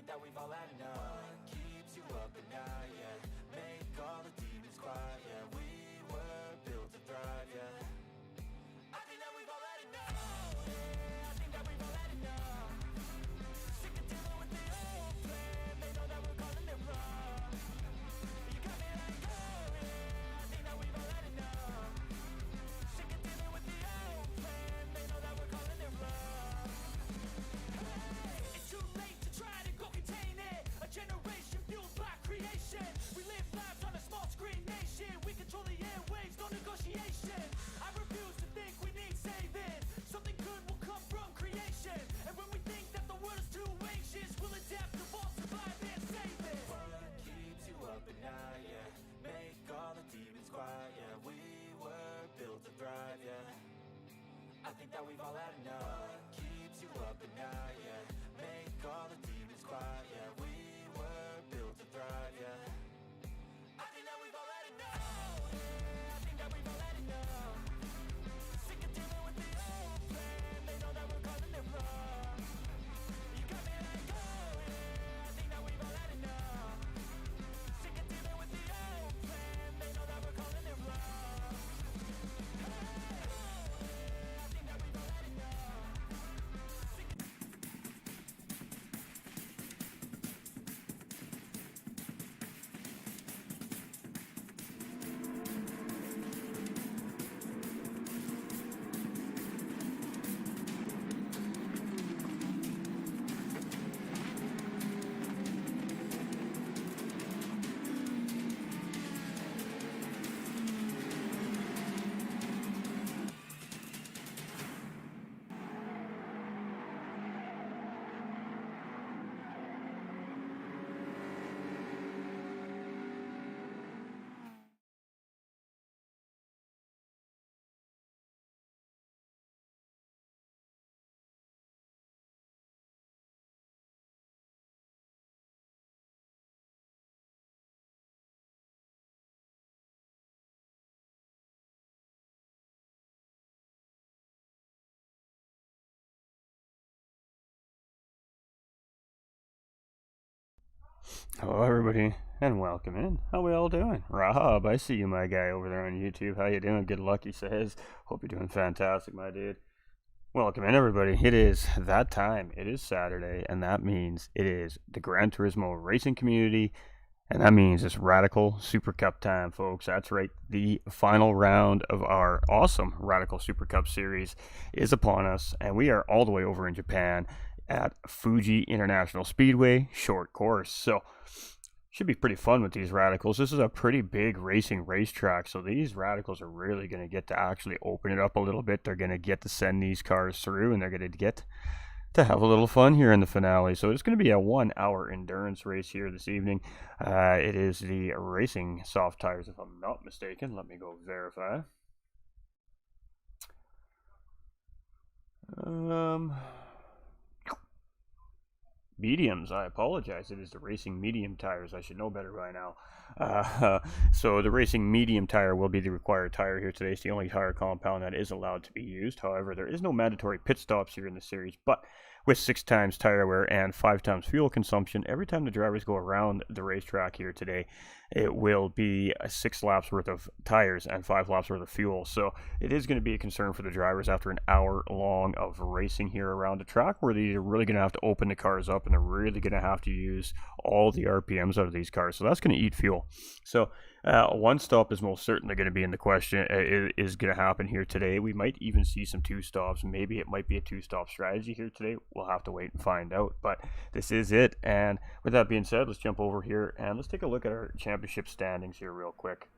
think that we've all had enough. What keeps you up at night, yeah? Make all the demons quiet, yeah. We were built to thrive, yeah. I think that we've all had enough. Yeah, I think that we've all had enough. Sick of dealing with the old plan. They know that we're calling it wrong. You got me like, oh yeah, I think that we've all had enough. Sick of dealing with the old plan. They know that we're calling it wrong. Hey, it's too late to try to go contain it. A generation fueled by creation. We live lives on a small screen nation. We control the airwaves, no negotiation. I refuse to think we need saving. Something good will come from creation. And when we think that the world is too anxious, we'll adapt, evolve, survive, and save it. What keeps you up at night, yeah? Make all the demons quiet, yeah. We were built to thrive, yeah. I think that we've all had enough. What keeps you up at night, yeah? Make all the demons quiet, yeah. We were built to thrive, yeah. I think that we've all had enough. Yeah, I think that we've all had enough. Sick of dealing with the old plan. They know that we're calling it wrong. You got me like, oh yeah, I think that we've all had enough. Sick of dealing with the old plan. They know that we're calling it wrong. Hey, oh yeah, I think that we've all had enough. Hello everybody, and welcome in. How we all doing? Rahab, I see you, my guy, over there on YouTube. How you doing? Good luck, he says. Hope you're doing fantastic, my dude. Welcome in, everybody. It is that time. It is Saturday, and that means it is the Gran Turismo racing community, and that means it's Radical Super Cup time, folks. That's right. The final round of our awesome Radical Super Cup series is upon us, and we are all the way over in Japan at Fuji International Speedway short course. So should be pretty fun with these radicals. This is a pretty big racing racetrack, so these radicals are really going to get to actually open it up a little bit. They're going to get to send these cars through, and they're going to get to have a little fun here in the finale. So it's going to be a 1 hour endurance race here this evening. It is the racing soft tires, if I'm not mistaken. Let me go verify. Mediums, I apologize. It is the racing medium tires. I should know better by now. So the racing medium tire will be the required tire here today. It's the only tire compound that is allowed to be used. However, there is no mandatory pit stops here in the series, but with 6 times tire wear and 5 times fuel consumption, every time the drivers go around the racetrack here today, it will be 6 laps worth of tires and 5 laps worth of fuel. So it is going to be a concern for the drivers after an hour long of racing here around the track, where they're really going to have to open the cars up, and they're really going to have to use all the RPMs out of these cars. So that's going to eat fuel. So one stop is most certainly going to be in the question. It is going to happen here today. We might even see some 2 stops. Maybe it might be a 2-stop strategy here today. We'll have to wait and find out. But this is it. And with that being said, let's jump over here and let's take a look at our championship standings here real quick.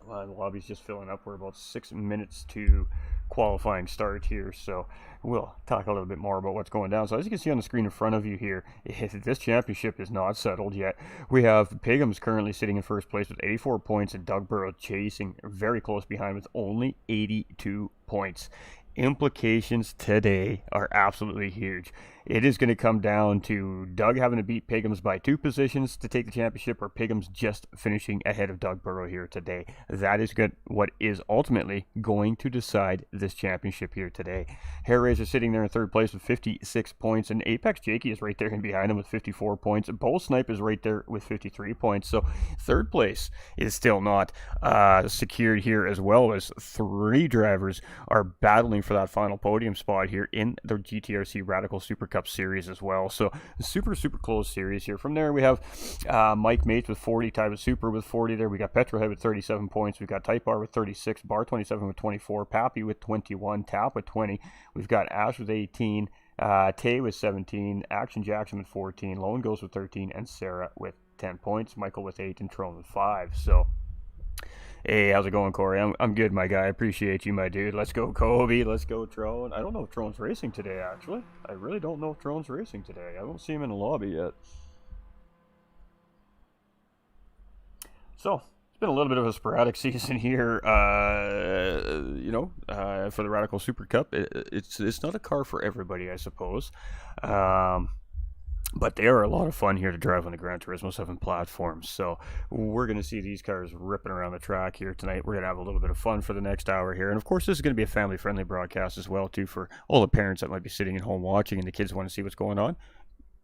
The lobby's just filling up. We're about 6 minutes to qualifying start here, so we'll talk a little bit more about what's going down. So as you can see on the screen in front of you here, this championship is not settled yet. We have Pigham's currently sitting in first place with 84 points, and Doug Burrow chasing very close behind with only 82 points. Implications today are absolutely huge. it is going to come down to Doug having to beat Piggums by 2 positions to take the championship, or Piggums just finishing ahead of Doug Burrow here today. That is good. What is ultimately going to decide this championship here today. Hair Rays are sitting there in 3rd place with 56 points, and Apex Jakey is right there and behind him with 54 points. Bull Snipe is right there with 53 points. So 3rd place is still not secured here, as well as 3 drivers are battling for that final podium spot here in the GTRC Radical Supercup series as well. So super close series here. From there we have Mike Mates with 40, tied with Super with 40 there. We got Petrohead with 37 points. We've got Type Bar with 36, Bar 27 with 24, Pappy with 21, Tap with 20. We've got Ash with 18, Tay with 17, Action Jackson with 14, Lone Ghost with 13, and Sarah with 10 points, Michael with 8, and Trone with 5. So, hey, how's it going, Corey? I'm good, my guy. I appreciate you, my dude. Let's go, Kobe. Let's go, Trone. I don't know if Trone's racing today, actually. I really don't know if Trone's racing today. I don't see him in the lobby yet. So, it's been a little bit of a sporadic season here, for the Radical Super Cup. It's not a car for everybody, I suppose. But they are a lot of fun here to drive on the Gran Turismo 7 platforms. So we're going to see these cars ripping around the track here tonight. We're going to have a little bit of fun for the next hour here. And of course, this is going to be a family-friendly broadcast as well, too, for all the parents that might be sitting at home watching and the kids want to see what's going on.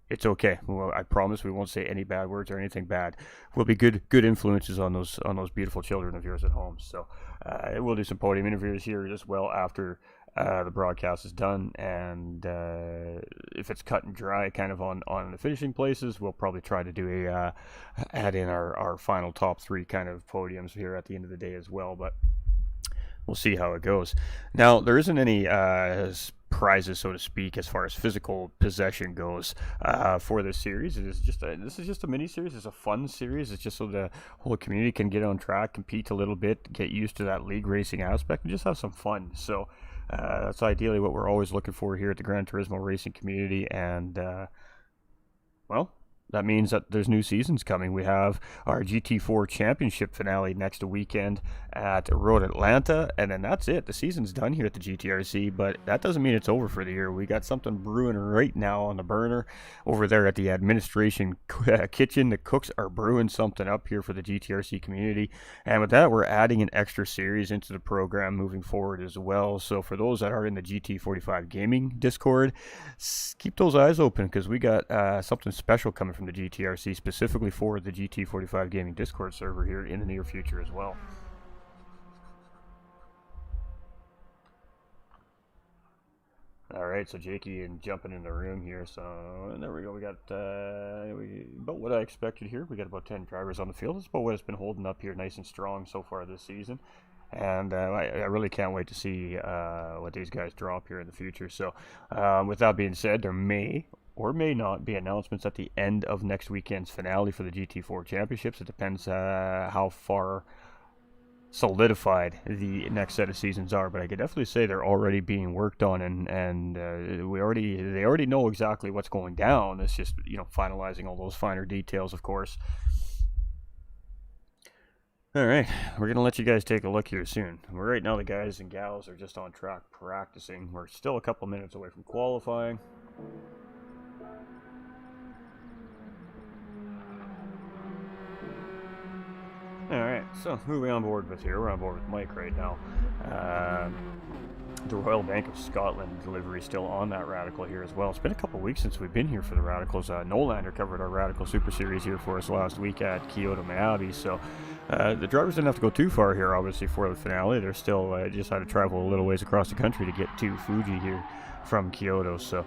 It's okay. Well, I promise we won't say any bad words or anything bad. We'll be good influences on those beautiful children of yours at home. So we'll do some podium interviews here as well after the broadcast is done, and if it's cut and dry kind of on the finishing places, we'll probably try to do add in our final top 3 kind of podiums here at the end of the day as well, but we'll see how it goes. Now, there isn't any prizes, so to speak, as far as physical possession goes for this series. This is just a mini series. It's a fun series. It's just so the whole community can get on track, compete a little bit, get used to that league racing aspect, and just have some fun. So that's ideally what we're always looking for here at the Gran Turismo racing community. And that means that there's new seasons coming. We have our GT4 Championship finale next weekend at Road Atlanta, and then that's it. The season's done here at the GTRC, but that doesn't mean it's over for the year. We got something brewing right now on the burner over there at the administration kitchen. The cooks are brewing something up here for the GTRC community, and with that, we're adding an extra series into the program moving forward as well. So for those that are in the GT45 Gaming Discord, keep those eyes open, because we got something special coming from the GTRC specifically for the GT45 Gaming Discord server here in the near future as well. Alright, so Jakey and jumping in the room here, so and there we go. We got about what I expected here. We got about 10 drivers on the field. It's about what it's been holding up here nice and strong so far this season. And I really can't wait to see what these guys drop here in the future. So with that being said, there may or may not be announcements at the end of next weekend's finale for the GT4 Championships. It depends how far solidified the next set of seasons are, but I could definitely say they're already being worked on, and they already know exactly what's going down. It's just, finalizing all those finer details, of course. All right, we're going to let you guys take a look here soon. Right now, the guys and gals are just on track practicing. We're still a couple minutes away from qualifying. Alright, so who are we on board with here? We're on board with Mike right now. The Royal Bank of Scotland delivery still on that Radical here as well. It's been a couple weeks since we've been here for the Radicals. Nolander covered our Radical Super Series here for us last week at Kyoto Miyabi, so the drivers didn't have to go too far here, obviously, for the finale. They're still just had to travel a little ways across the country to get to Fuji here from Kyoto, so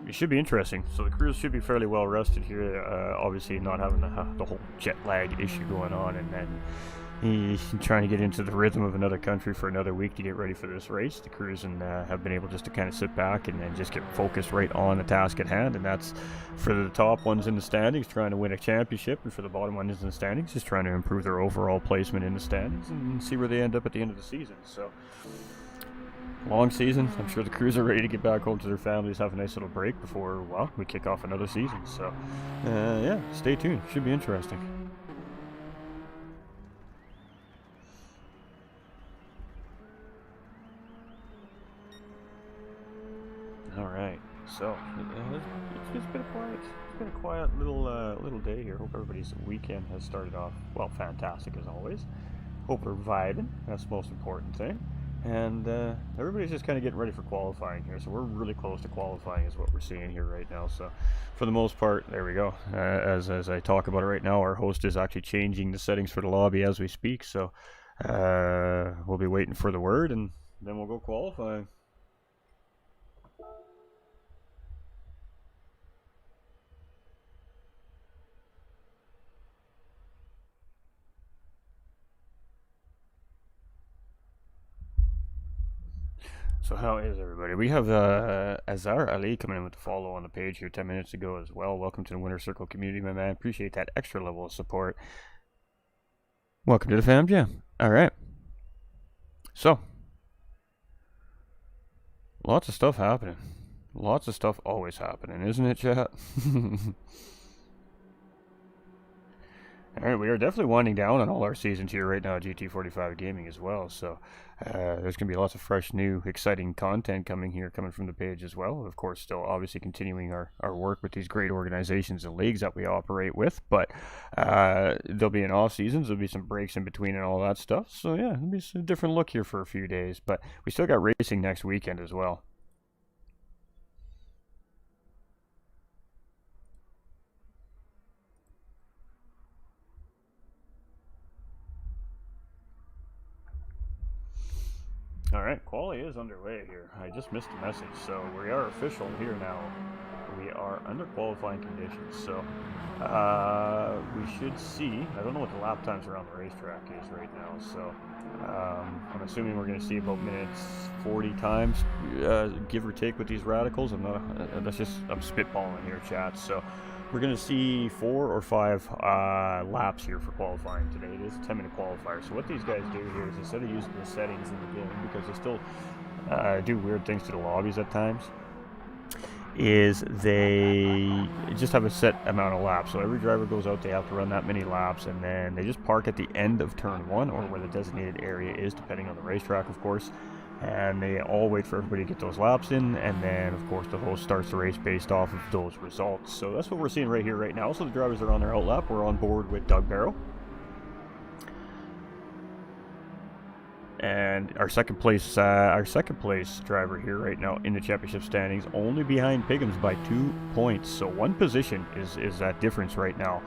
it should be interesting. So the crews should be fairly well rested here, obviously not having the whole jet lag issue going on, and then trying to get into the rhythm of another country for another week to get ready for this race. The crews have been able just to kind of sit back and then just get focused right on the task at hand, and that's for the top ones in the standings trying to win a championship, and for the bottom ones in the standings just trying to improve their overall placement in the standings and see where they end up at the end of the season. So long season. I'm sure the crews are ready to get back home to their families, have a nice little break before, we kick off another season. So, yeah, stay tuned. Should be interesting. All right. So it's been a quiet, little day here. Hope everybody's weekend has started off well, fantastic as always. Hope we're vibing. That's the most important thing. And everybody's just kind of getting ready for qualifying here. So we're really close to qualifying is what we're seeing here right now. So for the most part, there we go. As I talk about it right now, our host is actually changing the settings for the lobby as we speak. So we'll be waiting for the word, and then we'll go qualifying. So how is everybody? We have Azar Ali coming in with the follow on the page here 10 minutes ago as well. Welcome to the Winner Circle community, my man. Appreciate that extra level of support. Welcome to the fam jam. All right. So, lots of stuff happening. Lots of stuff always happening, isn't it, chat? Alright, we are definitely winding down on all our seasons here right now at GT45 Gaming as well, so there's going to be lots of fresh, new, exciting content coming from the page as well. Of course, still obviously continuing our work with these great organizations and leagues that we operate with, but there'll be an off seasons, there'll be some breaks in between and all that stuff, so yeah, it'll be a different look here for a few days, but we still got racing next weekend as well. Alright, quali is underway here. I just missed a message, so we are official here now. We are under qualifying conditions, so we should see, I don't know what the lap times around the racetrack is right now, so I'm assuming we're going to see about minutes 40 times, give or take with these radicals. I'm spitballing here, chat, so we're going to see 4 or 5 laps here for qualifying today. It is a 10-minute qualifier. So what these guys do here is instead of using the settings in the game, because they still do weird things to the lobbies at times, is they just have a set amount of laps. So every driver goes out, they have to run that many laps, and then they just park at the end of turn 1 or where the designated area is, depending on the racetrack, of course. And they all wait for everybody to get those laps in, and then of course the host starts the race based off of those results. So that's what we're seeing right here right now. So the drivers are on their out lap. We're on board with Doug Barrow, and our second place driver here right now in the championship standings, only behind Piggums by 2 points. So 1 position is that difference right now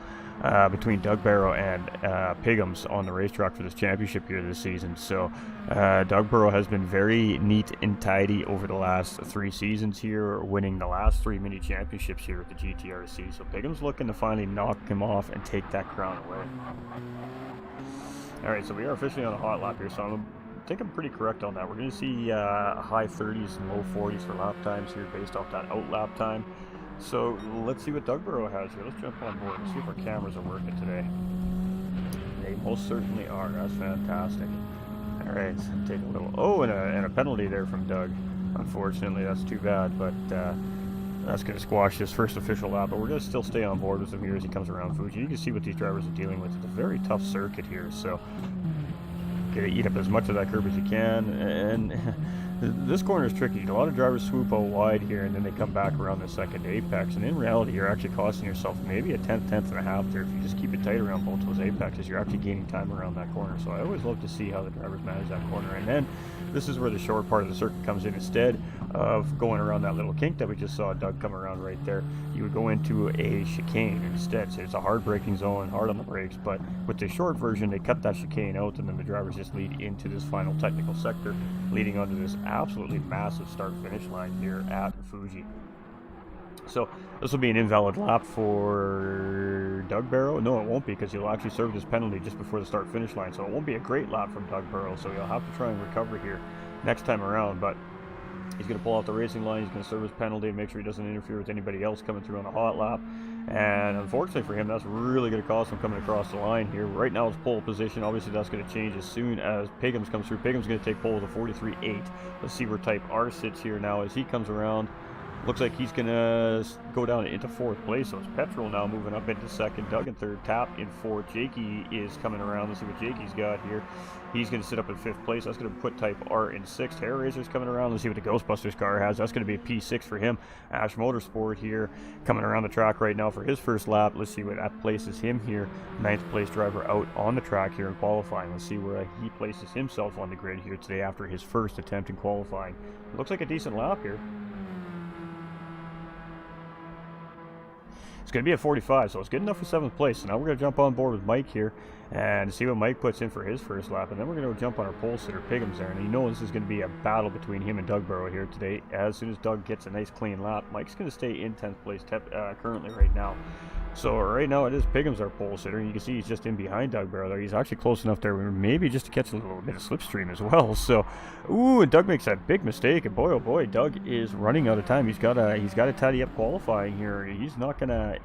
between Doug Barrow and Piggums on the racetrack for this championship here this season. So Doug Barrow has been very neat and tidy over the last 3 seasons here, winning the last 3 mini championships here at the GTRC. So Piggums looking to finally knock him off and take that crown away. Alright, so we are officially on a hot lap here, so I think I'm pretty correct on that. We're going to see high 30s and low 40s for lap times here based off that out lap time. So let's see what Doug Barrow has here. Let's jump on board and see if our cameras are working today. They most certainly are. That's fantastic. Alright, take a little... Oh, and a penalty there from Doug. Unfortunately, that's too bad, but that's going to squash this first official lap. But we're going to still stay on board with him here as he comes around Fuji. You can see what these drivers are dealing with. It's a very tough circuit here, so get to eat up as much of that curb as you can. And this corner is tricky. A lot of drivers swoop out wide here, and then they come back around the second apex. And in reality, you're actually costing yourself maybe a tenth and a half there. If you just keep it tight around both those apexes, you're actually gaining time around that corner. So I always love to see how the drivers manage that corner. And then this is where the short part of the circuit comes in. Instead of going around that little kink that we just saw Doug come around right there, you would go into a chicane instead. So it's a hard braking zone, hard on the brakes, but with the short version, they cut that chicane out, and then the drivers just lead into this final technical sector, leading onto this absolutely massive start-finish line here at Fuji. So this will be an invalid lap for Doug Barrow. No, it won't be, because he'll actually serve this penalty just before the start-finish line. So it won't be a great lap from Doug Barrow, so he'll have to try and recover here next time around. But he's going to pull out the racing line. He's going to serve his penalty and make sure he doesn't interfere with anybody else coming through on a hot lap. And unfortunately for him, that's really going to cost him coming across the line here. Right now it's pole position. Obviously that's going to change as soon as Piggums comes through. Piggums going to take pole with a 43.8. Let's see where Type R sits here now as he comes around. Looks like he's going to go down into 4th place. So it's Petrol now moving up into 2nd. Doug in 3rd. Tap in 4th. Jakey is coming around. Let's see what Jakey's got here. He's going to sit up in 5th place. That's going to put Type R in 6th. Hair Razor's coming around. Let's see what the Ghostbusters car has. That's going to be a P6 for him. Ash Motorsport here coming around the track right now for his first lap. Let's see what that places him here. 9th place driver out on the track here in qualifying. Let's see where he places himself on the grid here today after his first attempt in qualifying. Looks like a decent lap here. It's going to be a 45, so it's good enough for 7th place. So now we're going to jump on board with Mike here and see what Mike puts in for his first lap. And then we're going to jump on our pole sitter, Piggums, there. And you know this is going to be a battle between him and Doug Burrow here today. As soon as Doug gets a nice clean lap, Mike's going to stay in 10th place currently right now. So right now it is Piggums, our pole sitter. You can see he's just in behind Doug Burrow there. He's actually close enough there, maybe just to catch a little bit of slipstream as well. So, ooh, and Doug makes that big mistake. And boy, oh boy, Doug is running out of time. He's got to tidy up qualifying here. He's not gonna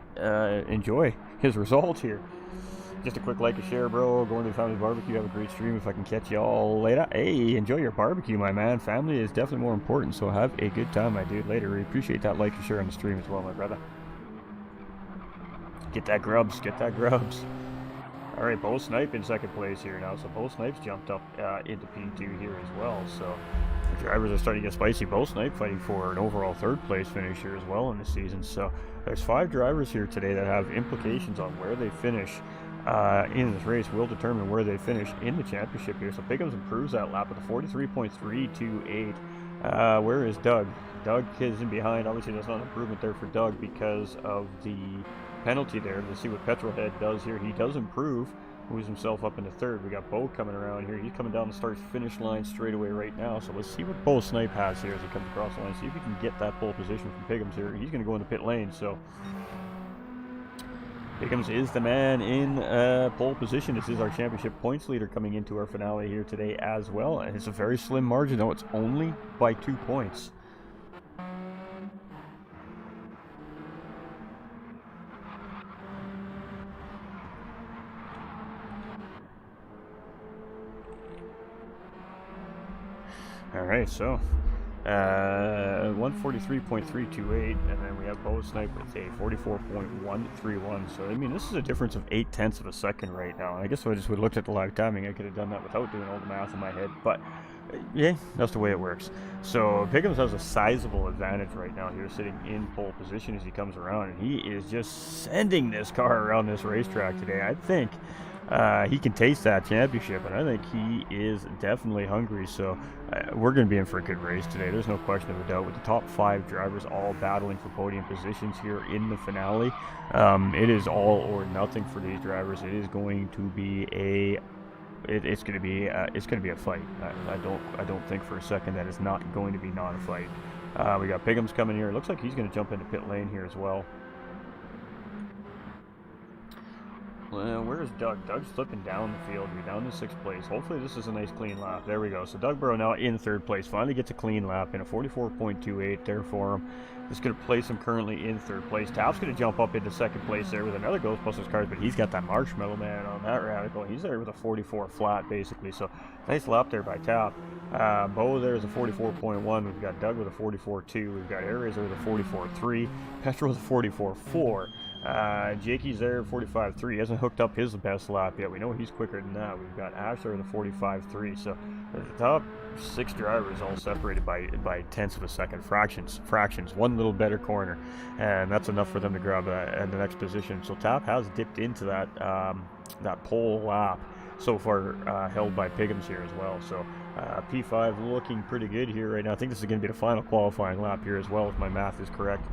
enjoy his result here. Just a quick like and share, bro. Going to Family's Barbecue. Have a great stream. If I can catch you all later. Hey, enjoy your barbecue, my man. Family is definitely more important. So have a good time, my dude. Later. We appreciate that like and share on the stream as well, my brother. Get that grubs, get that grubs. All right, Bo Snipe in 2nd place here now. So Bo Snipe's jumped up into P2 here as well. So the drivers are starting to get spicy. Bo Snipe fighting for an overall 3rd place finish here as well in this season. So there's 5 drivers here today that have implications on where they finish in this race. Will determine where they finish in the championship here. So Piggums improves that lap with a 43.328. Where is Doug? Doug is in behind. Obviously, there's not an improvement there for Doug because of the penalty there. Let's see what Petrolhead does here. He does improve, moves himself up into 3rd. We got Bo coming around here. He's coming down the start-finish line straight away right now. So let's see what Bo Snipe has here as he comes across the line. See if he can get that pole position from Piggums here. He's going to go in the pit lane. So Piggums is the man in pole position. This is our championship points leader coming into our finale here today as well. And it's a very slim margin, though. It's only by 2 points. Alright, so 143.328, and then we have Bo Snipe with a 44.131. So I mean, this is a difference of 0.8 of a second right now. And I guess if I just would have looked at the live timing, I could have done that without doing all the math in my head. But yeah, that's the way it works. So Piggums has a sizable advantage right now here, sitting in pole position as he comes around, and he is just sending this car around this racetrack today. I think he can taste that championship, and I think he is definitely hungry. So we're going to be in for a good race today. There's no question of a doubt. With the top 5 drivers all battling for podium positions here in the finale, it is all or nothing for these drivers. It is going to be it's going to be a fight. I don't think for a second that it's not going to be not a fight. We got Piggums coming here. It looks like he's going to jump into pit lane here as well. Well, where's Doug? Doug's slipping down the field. We're down to 6th place. Hopefully this is a nice clean lap. There we go. So Doug Burrow now in 3rd place. Finally gets a clean lap in a 44.28 there for him. This is going to place him currently in 3rd place. Tap's going to jump up into 2nd place there with another Ghostbusters car, but he's got that Marshmallow Man on that radical. He's there with a 44 flat, basically. So nice lap there by Tap. Bo there is a 44.1. We've got Doug with a 44.2. We've got Air Razor with a 44.3. Petrol with a 44.4. Jakey's there, 45.3. He hasn't hooked up his best lap yet. We know he's quicker than that. We've got Ash there with a 45.3. So the top 6 drivers all separated by tenths of a second, fractions. One little better corner, and that's enough for them to grab the next position. So Tap has dipped into that pole lap so far, held by Piggums here as well. So P5 looking pretty good here right now. I think this is going to be the final qualifying lap here as well, if my math is correct.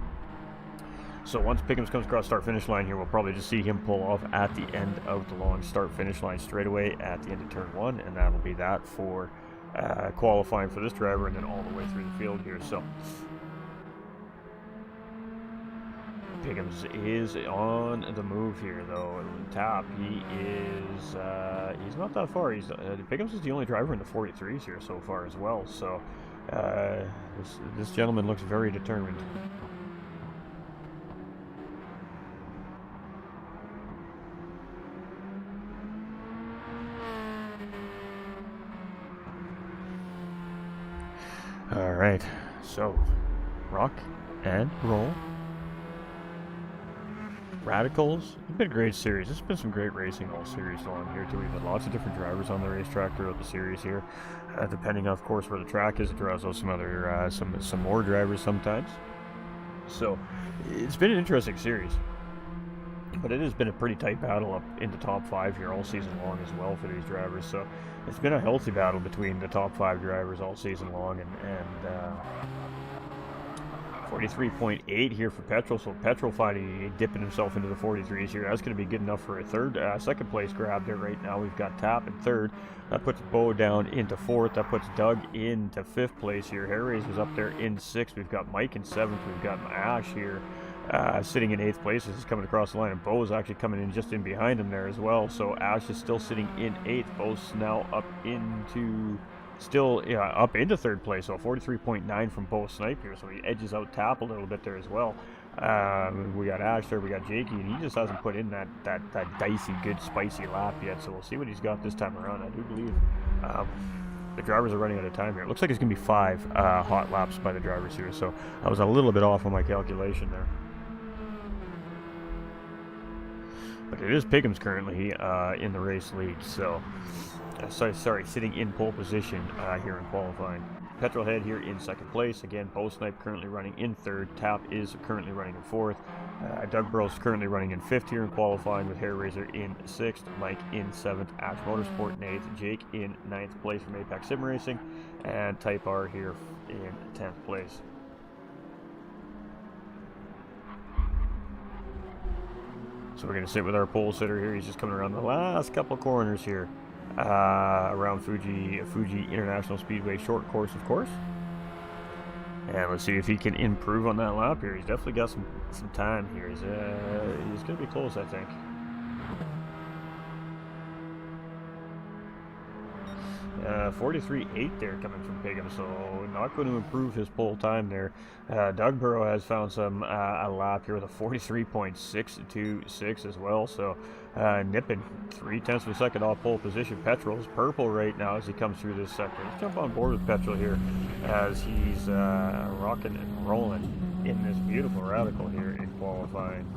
So once Piggums comes across start-finish line here, we'll probably just see him pull off at the end of the long start-finish line straight away at the end of turn 1, and that'll be that for qualifying for this driver, and then all the way through the field here. So Piggums is on the move here, though. Tap, he's not that far. Piggums is the only driver in the 43s here so far as well. So this gentleman looks very determined. All right, so Rock and roll. Radicals. It's been a great series. It's been some great racing all series long here too. We've had lots of different drivers on the racetrack throughout the series here. Depending, of course, where the track is, it draws out some other some more drivers sometimes. So it's been an interesting series. But it has been a pretty tight battle up in the top 5 here all season long as well for these drivers. So it's been a healthy battle between the top 5 drivers all season long, and 43.8 here for Petrol. So Petrol finally dipping himself into the 43s here. That's going to be good enough for a second place grab there right now. We've got Tap in 3rd. That puts Bo down into 4th. That puts Doug into 5th place here. Harry's up there in 6th. We've got Mike in 7th. We've got Ash here sitting in 8th place. This is coming across the line, and Bo's actually coming in just in behind him there as well. So Ash is still sitting in 8th. Bo's now up into 3rd place. So 43.9 from Bo Snipe here. So he edges out Tap a little bit there as well. We got Ash there, we got Jakey, and he just hasn't put in that dicey, good, spicy lap yet. So we'll see what he's got this time around. I do believe the drivers are running out of time here. It looks like it's going to be 5 hot laps by the drivers here. So I was a little bit off on my calculation there. But it is Piggums currently in the race lead. So, sitting in pole position here in qualifying. Petrolhead here in 2nd place. Again, Bo Snipe currently running in 3rd. Tap is currently running in 4th. Doug Burrow's currently running in 5th here in qualifying, with Hair Razor in 6th. Mike in 7th. Ash Motorsport in 8th. Jake in 9th place from Apex Sim Racing. And Type R here in 10th place. So we're going to sit with our pole sitter here. He's just coming around the last couple corners here around Fuji International Speedway short course, of course. And let's see if he can improve on that lap here. He's definitely got some time here. He's going to be close, I think. 43.8 there coming from Piggum, so not going to improve his pole time there. Doug Burrow has found some a lap here with a 43.626 as well, so nipping 0.3 of a second off pole position. Petrol's purple right now as he comes through this sector. Let's jump on board with Petrol here as he's rocking and rolling in this beautiful radical here in qualifying.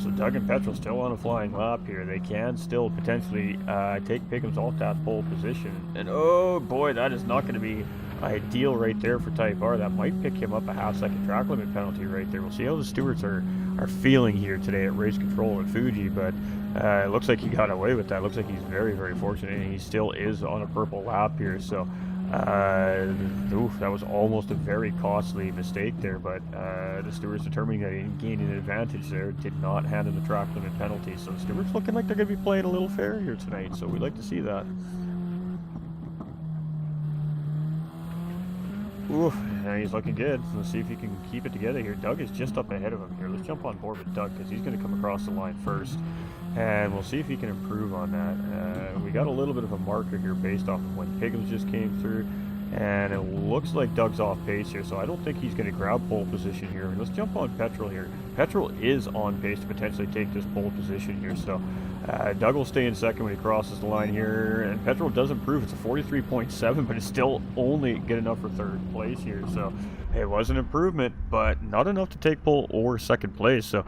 So Doug and Petrol still on a flying lap here. They can still potentially take Piggums off that pole position. And oh boy, that is not going to be ideal right there for Type R. That might pick him up a half-second track limit penalty right there. We'll see how the stewards are feeling here today at race control at Fuji, but it looks like he got away with that. Looks like he's very, very fortunate, and he still is on a purple lap here. So that was almost a very costly mistake there, but the stewards determining that he gained an advantage there did not hand him the track limit penalty. So the stewards looking like they're going to be playing a little fair here tonight, so we'd like to see that. Oof, and he's looking good. Let's see if he can keep it together here. Doug is just up ahead of him here. Let's jump on board with Doug because he's going to come across the line first, and we'll see if he can improve on that. We got a little bit of a marker here based off of when Piggums just came through, and it looks like Doug's off pace here, so I don't think he's going to grab pole position here. Let's jump on Petrol here. Petrol is on pace to potentially take this pole position here, so Doug will stay in second when he crosses the line here, and Petrol does improve. It's a 43.7, but it's still only good enough for 3rd place here, so it was an improvement, but not enough to take pole or 2nd place. So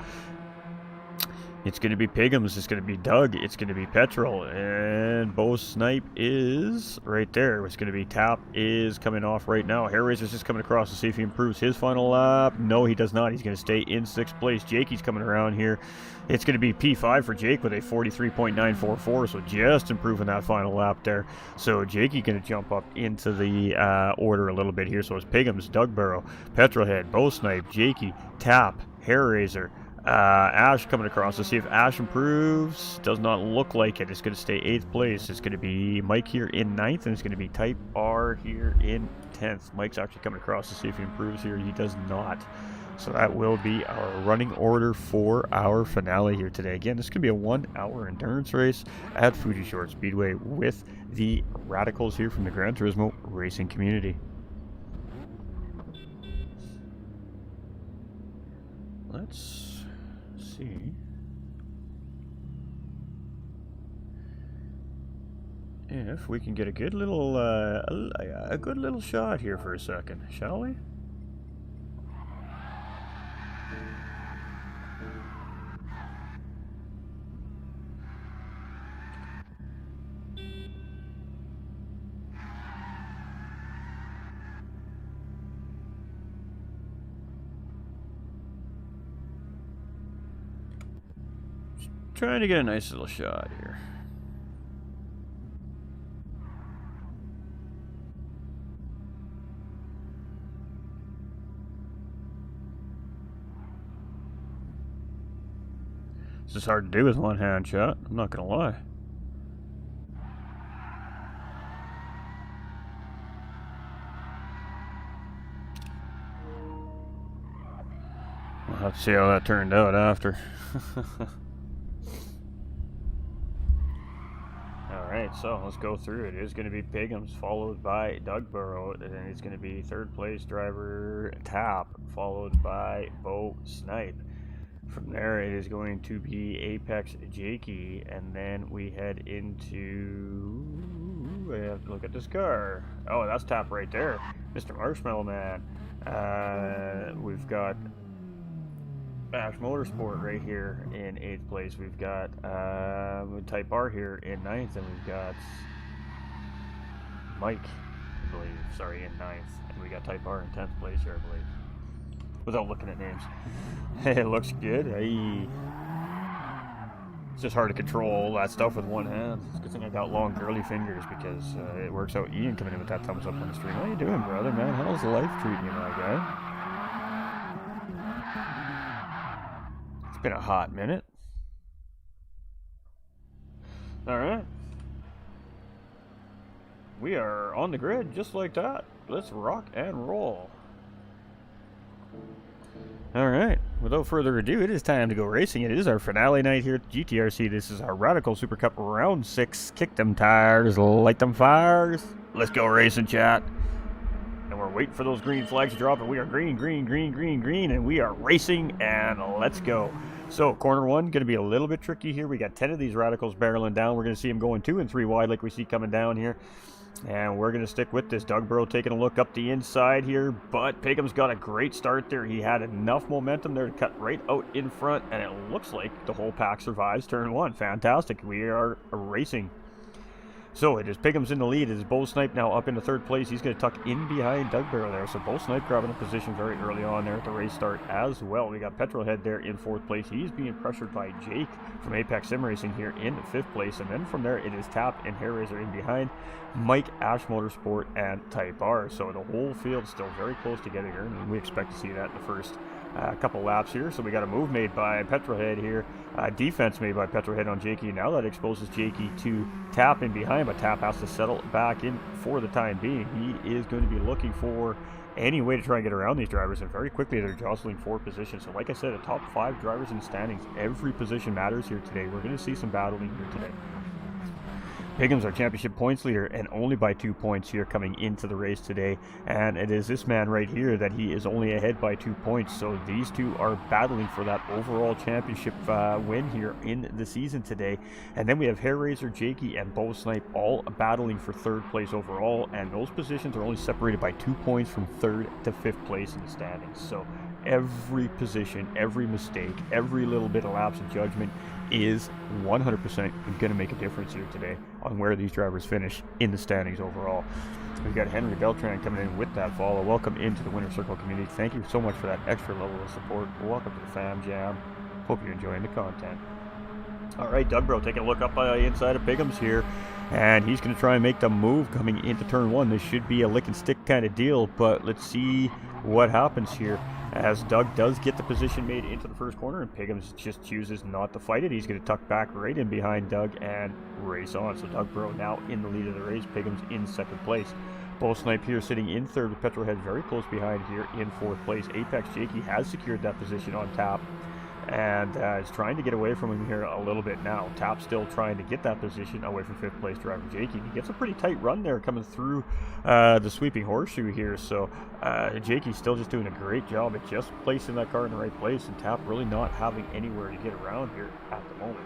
it's going to be Piggums, it's going to be Doug, it's going to be Petrol, and Bo Snipe is right there. It's going to be Tap is coming off right now. Hair Razor's just coming across to see if he improves his final lap. No, he does not. He's going to stay in 6th place. Jakey's coming around here. It's going to be P5 for Jake with a 43.944, so just improving that final lap there. So Jakey going to jump up into the order a little bit here. So it's Piggums, Doug Burrow, Petrolhead, Bo Snipe, Jakey, Tap, Hair Razor, Ash coming across to see if Ash improves. Does not look like it. It's going to stay 8th place. It's going to be Mike here in 9th, and it's going to be Type R here in 10th. Mike's actually coming across to see if he improves here. He does not. So that will be our running order for our finale here today. Again, this is going to be a 1-hour endurance race at Fuji Short Speedway with the Radicals here from the Gran Turismo racing community. Let's see. if we can get a good little shot here for a second, shall we? Trying to get a nice little shot here. This is hard to do with one hand shot, I'm not gonna lie. We'll have to see how that turned out after. Alright, so let's go through it. It is going to be Piggums, followed by Dugborough, and then it's going to be third place driver Tap, followed by Bo Snipe. From there, it is going to be Apex Jakey, and then we head into... I have to look at this car. Oh, that's Tap right there, Mr. Marshmallow Man. We've got Ash Motorsport right here in 8th place. We've got Type R here in 9th, and we've got Mike, I believe, sorry, in 9th, and we got Type R in 10th place here, I believe, without looking at names. It looks good. It's just hard to control all that stuff with one hand. It's a good thing I got long girly fingers, because it works out. Ian coming in with that thumbs up on the stream. How you doing, brother, man? How's life treating you, my guy? Been a hot minute. All right, we are on the grid just like that. Let's rock and roll. All right, without further ado, it is time to go racing. It is our finale night here at GTRC. This is our Radical Super Cup round 6. Kick them tires, light them fires. Let's go racing, chat. And we're waiting for those green flags to drop, and we are green, green, green, green, green, and we are racing, and let's go. So, corner 1, going to be a little bit tricky here. We got 10 of these Radicals barreling down. We're going to see them going 2 and 3 wide like we see coming down here. And we're going to stick with this. Dugborough taking a look up the inside here, but Piggum's got a great start there. He had enough momentum there to cut right out in front, and it looks like the whole pack survives turn 1. Fantastic. We are racing. So it is Piggums in the lead. It is Bo Snipe now up into 3rd place. He's going to tuck in behind Dugborough there. So Bo Snipe grabbing a position very early on there at the race start as well. We got Petrolhead there in 4th place. He's being pressured by Jake from Apex Sim Racing here in 5th place. And then from there it is Tap and Hair Razor in behind Mike, Ash Motorsport, and Type R. So the whole field still very close together here, and we expect to see that in the first couple laps here. So we got a move made by Petrolhead here, defense made by Petrolhead on Jakey. Now that exposes Jakey to Tap in behind, but Tap has to settle back in for the time being. He is going to be looking for any way to try and get around these drivers, and very quickly they're jostling for position. So like I said, the top 5 drivers in the standings, every position matters here today. We're going to see some battling here today. Piggums, our championship points leader, and only by 2 points here coming into the race today. And it is this man right here that he is only ahead by 2 points. So these two are battling for that overall championship win here in the season today. And then we have Hair Razor, Jakey, and Bo Snipe all battling for 3rd place overall. And those positions are only separated by 2 points from 3rd to 5th place in the standings. So every position, every mistake, every little bit of lapse in judgment is 100% going to make a difference here today on where these drivers finish in the standings overall. We've got Henry Beltran coming in with that follow. Welcome into the Winner Circle community. Thank you so much for that extra level of support. Welcome to the Fam Jam. Hope you're enjoying the content. All right, Dugborough taking a look up inside of Piggums here, and he's going to try and make the move coming into turn 1. This should be a lick and stick kind of deal, but let's see what happens here as Doug does get the position made into the first corner, and Piggums just chooses not to fight it. He's going to tuck back right in behind Doug and race on. So Dugborough now in the lead of the race, Piggums in 2nd place. Bo Snipe here sitting in 3rd with Petrolhead very close behind here in 4th place. Apex Jakey has secured that position on Tap, and is trying to get away from him here a little bit now. Tap still trying to get that position away from 5th place driver Jakey. He gets a pretty tight run there coming through the sweeping horseshoe here. So Jakey's still just doing a great job at just placing that car in the right place, and Tap really not having anywhere to get around here at the moment.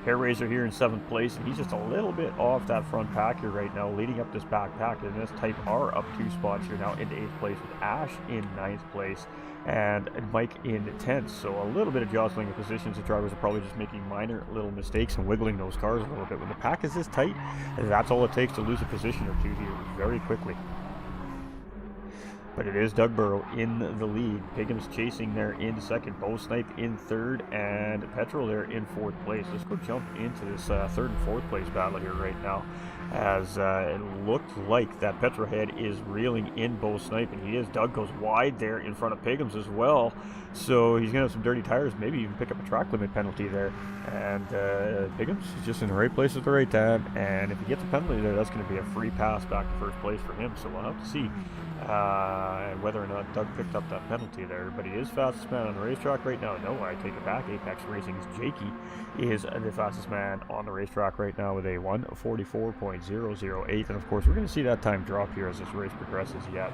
Hair Raiser here in 7th place, and he's just a little bit off that front pack here right now, leading up this back pack. And this Type R up 2 spots here now into 8th place, with Ash in 9th place and Mike in 10th. So a little bit of jostling of positions. The drivers are probably just making minor little mistakes and wiggling those cars a little bit. When the pack is this tight, that's all it takes to lose a position or two here very quickly. But it is Doug Burrow in the lead. Pigham's chasing there in 2nd. Bo Snipe in 3rd. And Petrol there in 4th place. Let's go jump into this 3rd and 4th place battle here right now. As it looked like that Petrohead is reeling in Bo Snipe. And he is. Doug goes wide there in front of Pigham's as well. So he's going to have some dirty tires. Maybe even pick up a track limit penalty there. And Pigham's is just in the right place at the right time. And if he gets a penalty there, that's going to be a free pass back to 1st place for him. So we'll have to see whether or not Doug picked up that penalty there. But he is fastest man on the racetrack right now. No, I take it back. Apex Racing's Jakey is the fastest man on the racetrack right now with a 1:44.008. And of course, we're going to see that time drop here as this race progresses yet.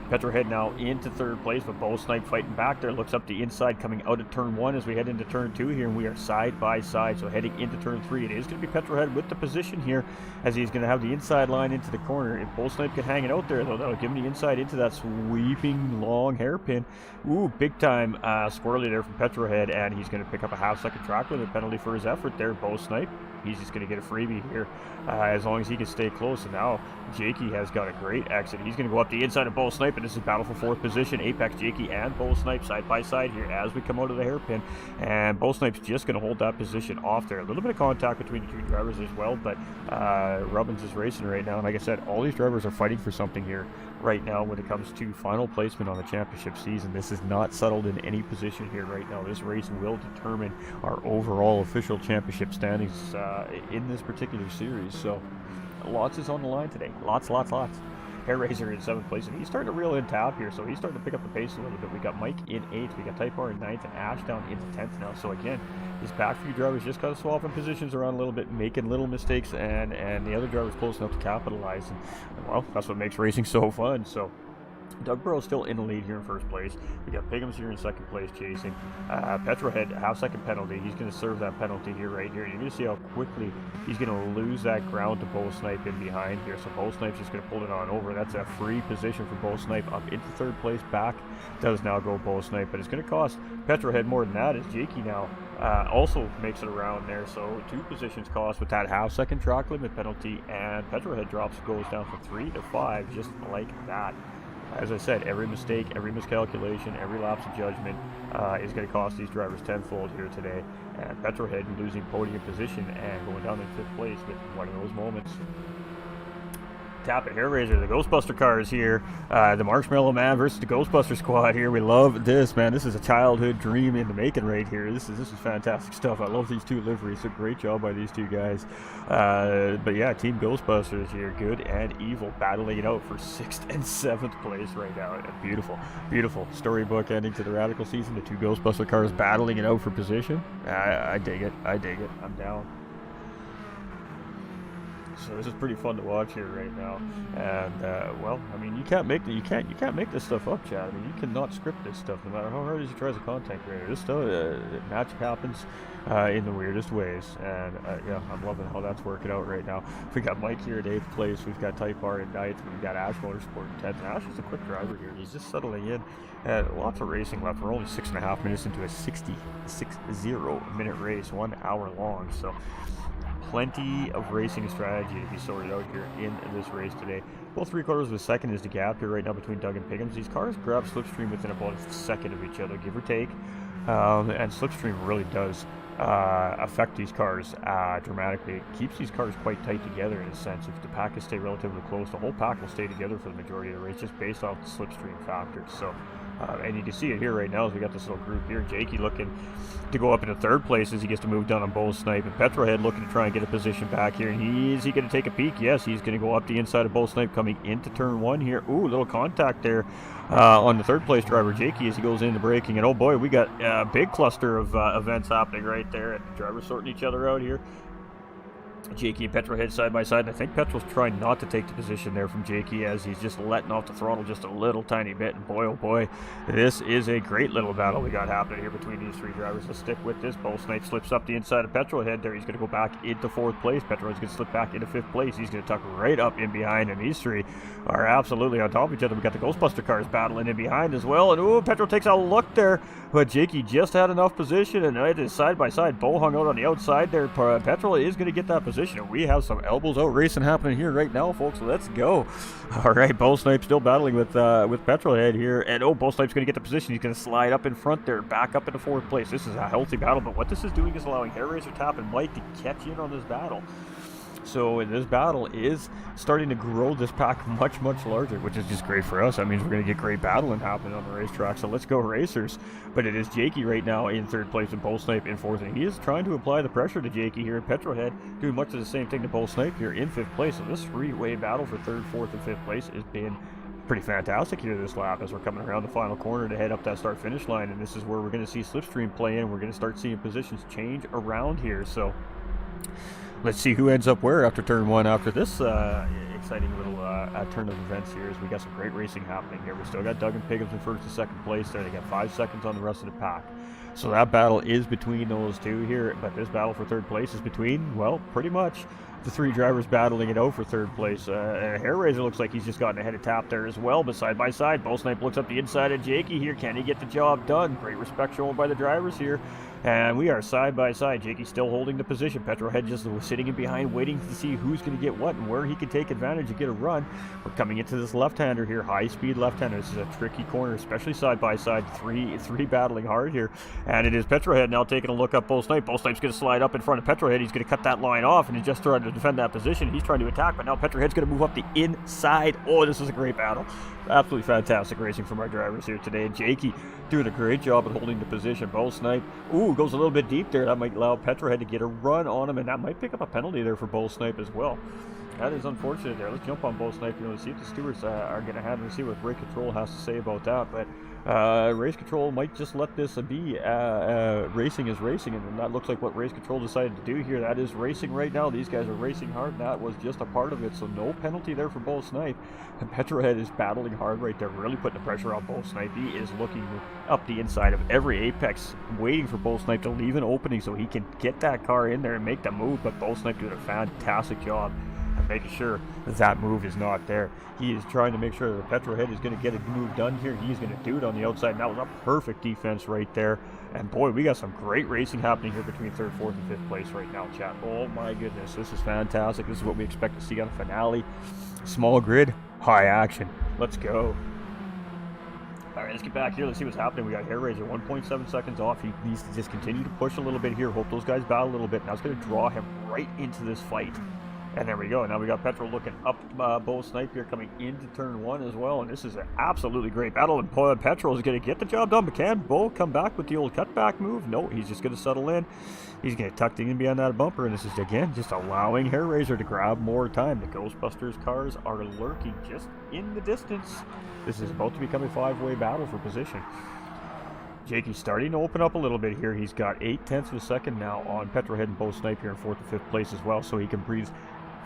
Petrohead now into 3rd place, but Bo Snipe fighting back there. Looks up the inside coming out of turn 1 as we head into turn 2 here, and we are side by side. So heading into turn 3, it is going to be Petrohead with the position here, as he's going to have the inside line into the corner. If Bo Snipe can hang it out there, though, that'll give him the inside into that sweeping long hairpin. Ooh, big time squirrely there from Petrohead, and he's going to pick up a half-second track limit penalty for his effort there. Bo Snipe, he's just going to get a freebie here as long as he can stay close. And now Jakey has got a great exit. He's going to go up the inside of Bo Snipe, and this is battle for 4th position. Apex, Jakey, and Bo Snipe side by side here as we come out of the hairpin. And Bo Snipe's just going to hold that position off there. A little bit of contact between the two drivers as well, but Robbins is racing right now. And like I said, all these drivers are fighting for something here right now when it comes to final placement on the championship season. This is not settled in any position here right now. This race will determine our overall official championship standings in this particular series. So lots is on the line today. Lots. Hair Raiser in 7th place, and he's starting to reel in tap here, so he's starting to pick up the pace a little bit. We got Mike in 8th, we got Type R in 9th, and Ash down into 10th now. So again, these back few drivers just kind of swapping positions around a little bit, making little mistakes, and the other drivers close enough to capitalize. And well, that's what makes racing so fun. So Doug Burrow's still in the lead here in 1st place. We got Pigham's here in 2nd place chasing. Petrohead, half-second penalty. He's going to serve that penalty here, right here. You're going to see how quickly he's going to lose that ground to Bo Snipe in behind here. So Bo Snipe's just going to pull it on over. That's a free position for Bo Snipe up into 3rd place. Back does now go Bo Snipe, but it's going to cost Petrohead more than that as Jakey now also makes it around there. So 2 positions cost with that half-second track limit penalty, and Petrohead goes down from 3 to 5 just like that. As I said, every mistake, every miscalculation, every lapse of judgment is going to cost these drivers tenfold here today. And Petrohead losing podium position and going down in 5th place with one of those moments. Tap it, Hair Raiser, the Ghostbuster cars here. The Marshmallow Man versus the Ghostbuster squad here. We love this, man. This is a childhood dream in the making right here. This is fantastic stuff. I love these 2 liveries. A great job by these 2 guys. But yeah, Team Ghostbusters here, good and evil, battling it out for 6th and 7th place right now. Beautiful, beautiful storybook ending to the Radical season. The 2 Ghostbuster cars battling it out for position. I dig it. I'm down. So this is pretty fun to watch here right now, and well, I mean, you can't make this stuff up, Chad. I mean, you cannot script this stuff, no matter how hard as you try as a content creator. This stuff, magic happens in the weirdest ways, and yeah, I'm loving how that's working out right now. We got Mike here at 8th place. We've got Type R in 9th. We've got Ash Motorsport in 10th. Ash is a quick driver here. He's just settling in. Lots of racing left. We're only 6.5 minutes into a 60 minute race, 1 hour long. So plenty of racing strategy to be sorted out here in this race today. Well, 3/4 of a second is the gap here right now between Doug and Pigham's. These cars grab slipstream within about a second of each other, give or take. And slipstream really does affect these cars dramatically. It keeps these cars quite tight together in a sense. If the pack is stay relatively close, the whole pack will stay together for the majority of the race just based off the slipstream factors. So and you can see it here right now as we got this little group here. Jakey looking to go up into 3rd place as he gets to move down on Bo Snipe, and Petrohead looking to try and get a position back here. And is he going to take a peek? Yes, he's going to go up the inside of Bo Snipe coming into turn 1 here. Ooh, little contact there on the 3rd place driver Jakey as he goes into braking. And oh boy, we got a big cluster of events happening right there, and the drivers sorting each other out here. Jakey and Petrol head side by side. I think Petrol's trying not to take the position there from Jakey as he's just letting off the throttle just a little tiny bit. And boy, oh boy, this is a great little battle we got happening here between these three drivers. Let's stick with this. Bull Snipe slips up the inside of Petrol head there. He's going to go back into 4th place. Petrol head's going to slip back into 5th place. He's going to tuck right up in behind, and these three are absolutely on top of each other. We got the Ghostbuster cars battling in behind as well. And ooh, Petrol takes a look there, but Jakey just had enough position, and it is side by side. Bull hung out on the outside there. Petrol is going to get that position, and we have some elbows out racing happening here right now, folks. Let's go. All right, Bull Snipe still battling with Petrol head here, and oh, Bull Snipe's going to get the position. He's going to slide up in front there, back up into 4th place. This is a healthy battle, but what this is doing is allowing Hair Razor, Tap, and Mike to catch in on this battle. So this battle is starting to grow this pack much, much larger, which is just great for us. That means we're going to get great battling happening on the racetrack. So let's go racers. But it is Jakey right now in 3rd place and Bull Snipe in 4th. And he is trying to apply the pressure to Jakey here in Petrolhead, doing much of the same thing to Bull Snipe here in 5th place. So this 3-way battle for 3rd, 4th, and 5th place has been pretty fantastic here this lap as we're coming around the final corner to head up that start finish line. And this is where we're going to see Slipstream play in. We're going to start seeing positions change around here. So let's see who ends up where after turn 1 after this exciting little turn of events here as we got some great racing happening here. We still got Doug and Piggums in 1st and 2nd place there. They got 5 seconds on the rest of the pack. So that battle is between those two here, but this battle for 3rd place is between, well, pretty much the 3 drivers battling it out for 3rd place. Hair Razor looks like he's just gotten ahead of Tap there as well, but side by side, Bull Snipe looks up the inside of Jakey here. Can he get the job done? Great respect shown by the drivers here. And we are side by side. Jakey still holding the position. Petrolhead just sitting in behind, waiting to see who's going to get what and where he can take advantage and get a run. We're coming into this left-hander here, high-speed left-hander. This is a tricky corner, especially side by side. Three battling hard here. And it is Petrolhead now taking a look up Bull Snipe. Bull Snipe's going to slide up in front of Petrolhead. He's going to cut that line off, and he's just trying to defend that position. He's trying to attack, but now Petrolhead's going to move up the inside. Oh, this is a great battle. Absolutely fantastic racing from our drivers here today. And Jakey doing a great job at holding the position. Bull Snipe, ooh, goes a little bit deep there. That might allow Petrolhead to get a run on him, and that might pick up a penalty there for Bull Snipe as well. That is unfortunate there. Let's jump on Bull Snipe, to see if the stewards are going to have and see what Race Control has to say about that. But Race Control might just let this be racing is racing, and that looks like what Race Control decided to do here. That is racing right now. These guys are racing hard, and that was just a part of it, so no penalty there for Bull Snipe. And Petrolhead is battling hard right there, really putting the pressure on Bull Snipe. He is looking up the inside of every apex, waiting for Bull Snipe to leave an opening so he can get that car in there and make the move, but Bull Snipe doing a fantastic job and making sure that move is not there. He is trying to make sure that Petrolhead is going to get a move done here. He's going to do it on the outside. And that was a perfect defense right there. And boy, we got some great racing happening here between 3rd, 4th, and 5th place right now, chat. Oh my goodness, this is fantastic. This is what we expect to see on a finale. Small grid, high action. Let's go. All right, let's get back here. Let's see what's happening. We got Hair Razor 1.7 seconds off. He needs to just continue to push a little bit here. Hope those guys battle a little bit. Now it's going to draw him right into this fight. And there we go. Now we got Petrol looking up Bull Snipe here coming into turn 1 as well. And this is an absolutely great battle. And Petrol is going to get the job done. But can Bull come back with the old cutback move? No, he's just going to settle in. He's going to tuck in behind that bumper. And this is, again, just allowing Hair Razor to grab more time. The Ghostbusters cars are lurking just in the distance. This is about to become a 5-way battle for position. Jakey's starting to open up a little bit here. He's got 0.8 of a second now on Petrolhead and Bull Snipe here in 4th and 5th place as well. So he can breathe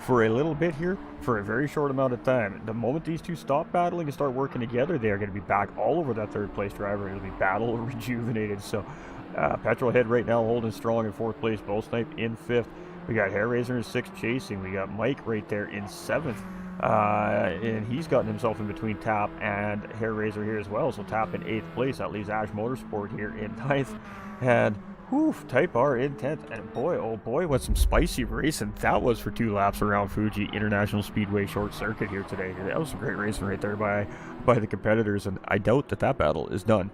for a little bit here for a very short amount of time. The moment these two stop battling and start working together, they are going to be back all over that 3rd place driver. It'll be battle rejuvenated. So Petrolhead right now holding strong in 4th place. Bull Snipe in 5th. We got Hair Razor in 6th chasing. We got Mike right there in 7th. And he's gotten himself in between Tap and Hair Razor here as well. So Tap in 8th place. That leaves Ash Motorsport here in 9th. And Type R in 10th, and boy, oh boy, what some spicy racing that was for 2 laps around Fuji International Speedway Short Circuit here today. That was some great racing right there by the competitors, and I doubt that battle is done.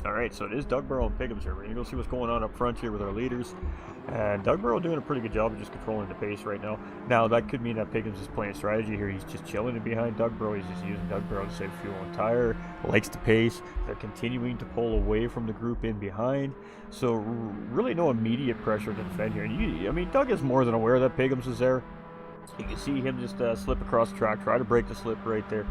All right, so it is Doug Burrow and Piggums here. We're going to go see what's going on up front here with our leaders. And Doug Burrow doing a pretty good job of just controlling the pace right now. Now, that could mean that Piggums is playing strategy here. He's just chilling in behind Doug Burrow. He's just using Doug Burrow to save fuel and tire. Likes the pace. They're continuing to pull away from the group in behind. So, really no immediate pressure to defend here. And Doug is more than aware that Piggums is there. You can see him just slip across the track, try to break the slip right there.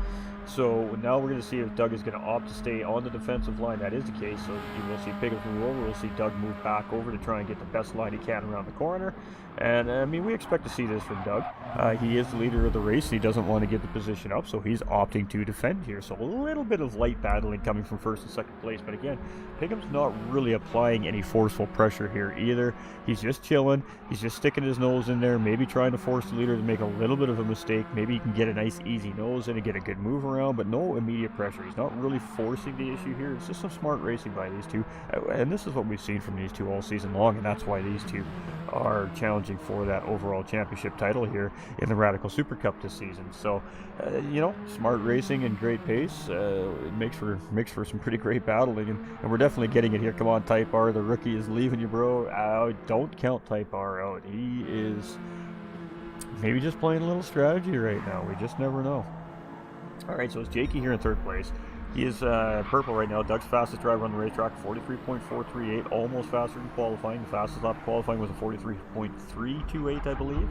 So now we're going to see if Doug is going to opt to stay on the defensive line. That is the case. So you will see Pickens move over. We'll see Doug move back over to try and get the best line he can around the corner. And I mean, we expect to see this from Doug. He is the leader of the race, and he doesn't want to give the position up, so he's opting to defend here. So a little bit of light battling coming from first and second place. But again, Pickham's not really applying any forceful pressure here either. He's just chilling. He's just sticking his nose in there, maybe trying to force the leader to make a little bit of a mistake. Maybe he can get a nice easy nose in and get a good move around, but no immediate pressure. He's not really forcing the issue here. It's just some smart racing by these two. And this is what we've seen from these two all season long, and that's why these two are challenging for that overall championship title here in the Radical Super Cup this season. So, you know, smart racing and great pace it makes for some pretty great battling, and we're definitely getting it here. Come on, Type R, the rookie is leaving you, bro. Don't count Type R out. He is maybe just playing a little strategy right now. We just never know. All right, so it's Jakey here in third place. He is purple right now. Doug's fastest driver on the racetrack, 43.438, almost faster than qualifying. The fastest lap qualifying was a 43.328, I believe,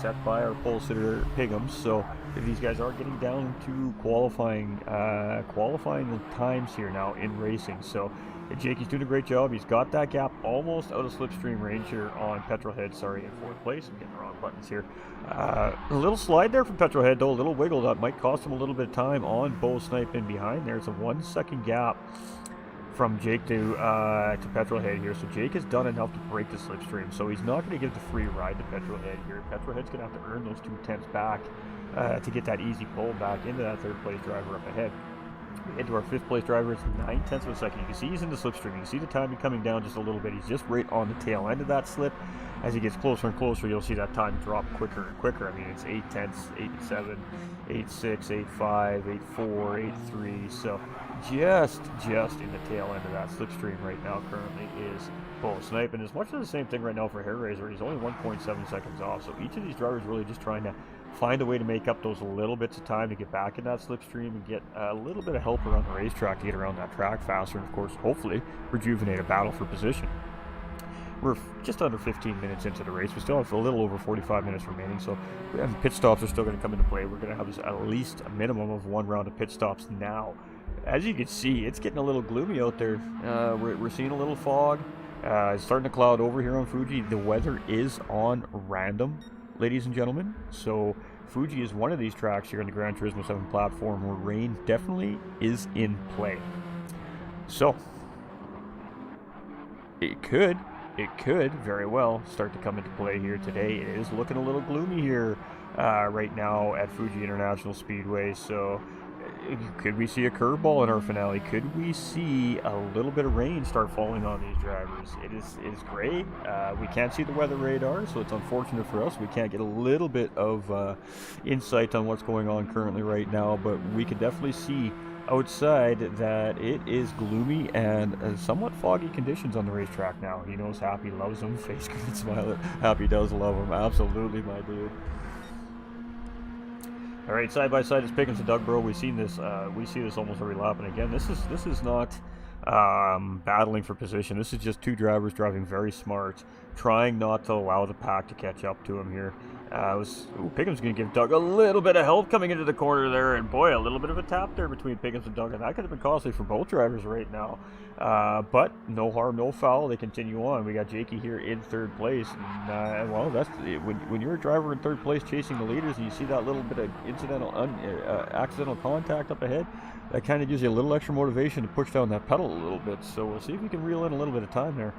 set by our pole sitter Pigham. So these guys are getting down to qualifying times here now in racing. So Jakey's doing a great job. He's got that gap almost out of slipstream range here on Petrolhead. Sorry, in fourth place. I'm getting the wrong buttons here. A little slide there from Petrolhead, though. A little wiggle that might cost him a little bit of time on Bo Snipe in behind. There's a 1 second gap from Jake to Petrolhead here. So Jake has done enough to break the slipstream. So he's not going to give the free ride to Petrolhead here. Petrolhead's going to have to earn those 2 tenths back to get that easy pull back into that third place driver up ahead. Into our fifth place driver, it's 9 tenths of a second. You can see he's in the slipstream. You can see the timing coming down just a little bit. He's just right on the tail end of that slip. As he gets closer and closer, you'll see that time drop quicker and quicker. I mean, it's 8 tenths, 8.7, 8.6, 8.5, 8.4, 8.3. So just in the tail end of that slipstream right now currently is Bo Snipe. And as much as the same thing right now for Hair Razor, he's only 1.7 seconds off. So each of these drivers really just trying to find a way to make up those little bits of time to get back in that slipstream and get a little bit of help around the racetrack to get around that track faster, and of course hopefully rejuvenate a battle for position. We're just under 15 minutes into the race. We still have a little over 45 minutes remaining, so pit stops are still going to come into play. We're going to have at least a minimum of 1 round of pit stops now. As you can see, it's getting a little gloomy out there. We're seeing a little fog. It's starting to cloud over here on Fuji. The weather is on random, ladies and gentlemen. So Fuji is one of these tracks here on the Gran Turismo 7 platform where rain definitely is in play. So it could very well start to come into play here today. It is looking a little gloomy here right now at Fuji International Speedway. So could we see a curveball in our finale? Could we see a little bit of rain start falling on these drivers? It is great. We can't see the weather radar, so it's unfortunate for us. We can't get a little bit of insight on what's going on currently right now, but we can definitely see outside that it is gloomy and somewhat foggy conditions on the racetrack now. He knows Happy loves him. Face green smile. Happy does love him. Absolutely, my dude. All right, side by side is Pickens and Doug, bro. We see this almost every lap, and again, this is not battling for position. This is just two drivers driving very smart, trying not to allow the pack to catch up to him here. Pickham's going to give Doug a little bit of help coming into the corner there, and boy, a little bit of a tap there between Pickens and Doug, and that could have been costly for both drivers right now. But no harm, no foul. They continue on. We got Jakey here in third place, and well, that's when you're a driver in third place chasing the leaders, and you see that little bit of accidental contact up ahead. That kind of gives you a little extra motivation to push down that pedal a little bit. So we'll see if we can reel in a little bit of time there.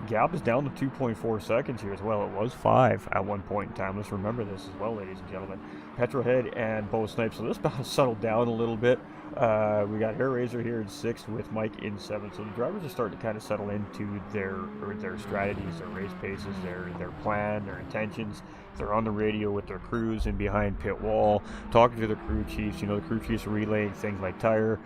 Gap is down to 2.4 seconds here as well. It was 5 at one point in time. Let's remember this as well, ladies and gentlemen. Petrolhead and Bo Snipe. So this battle settled down a little bit. We got Hair Razor here in 6th with Mike in 7th. So the drivers are starting to kind of settle into their strategies, their race paces, their plan, their intentions. They're on the radio with their crews in behind pit wall, talking to the crew chiefs. You know, the crew chiefs are relaying things like tire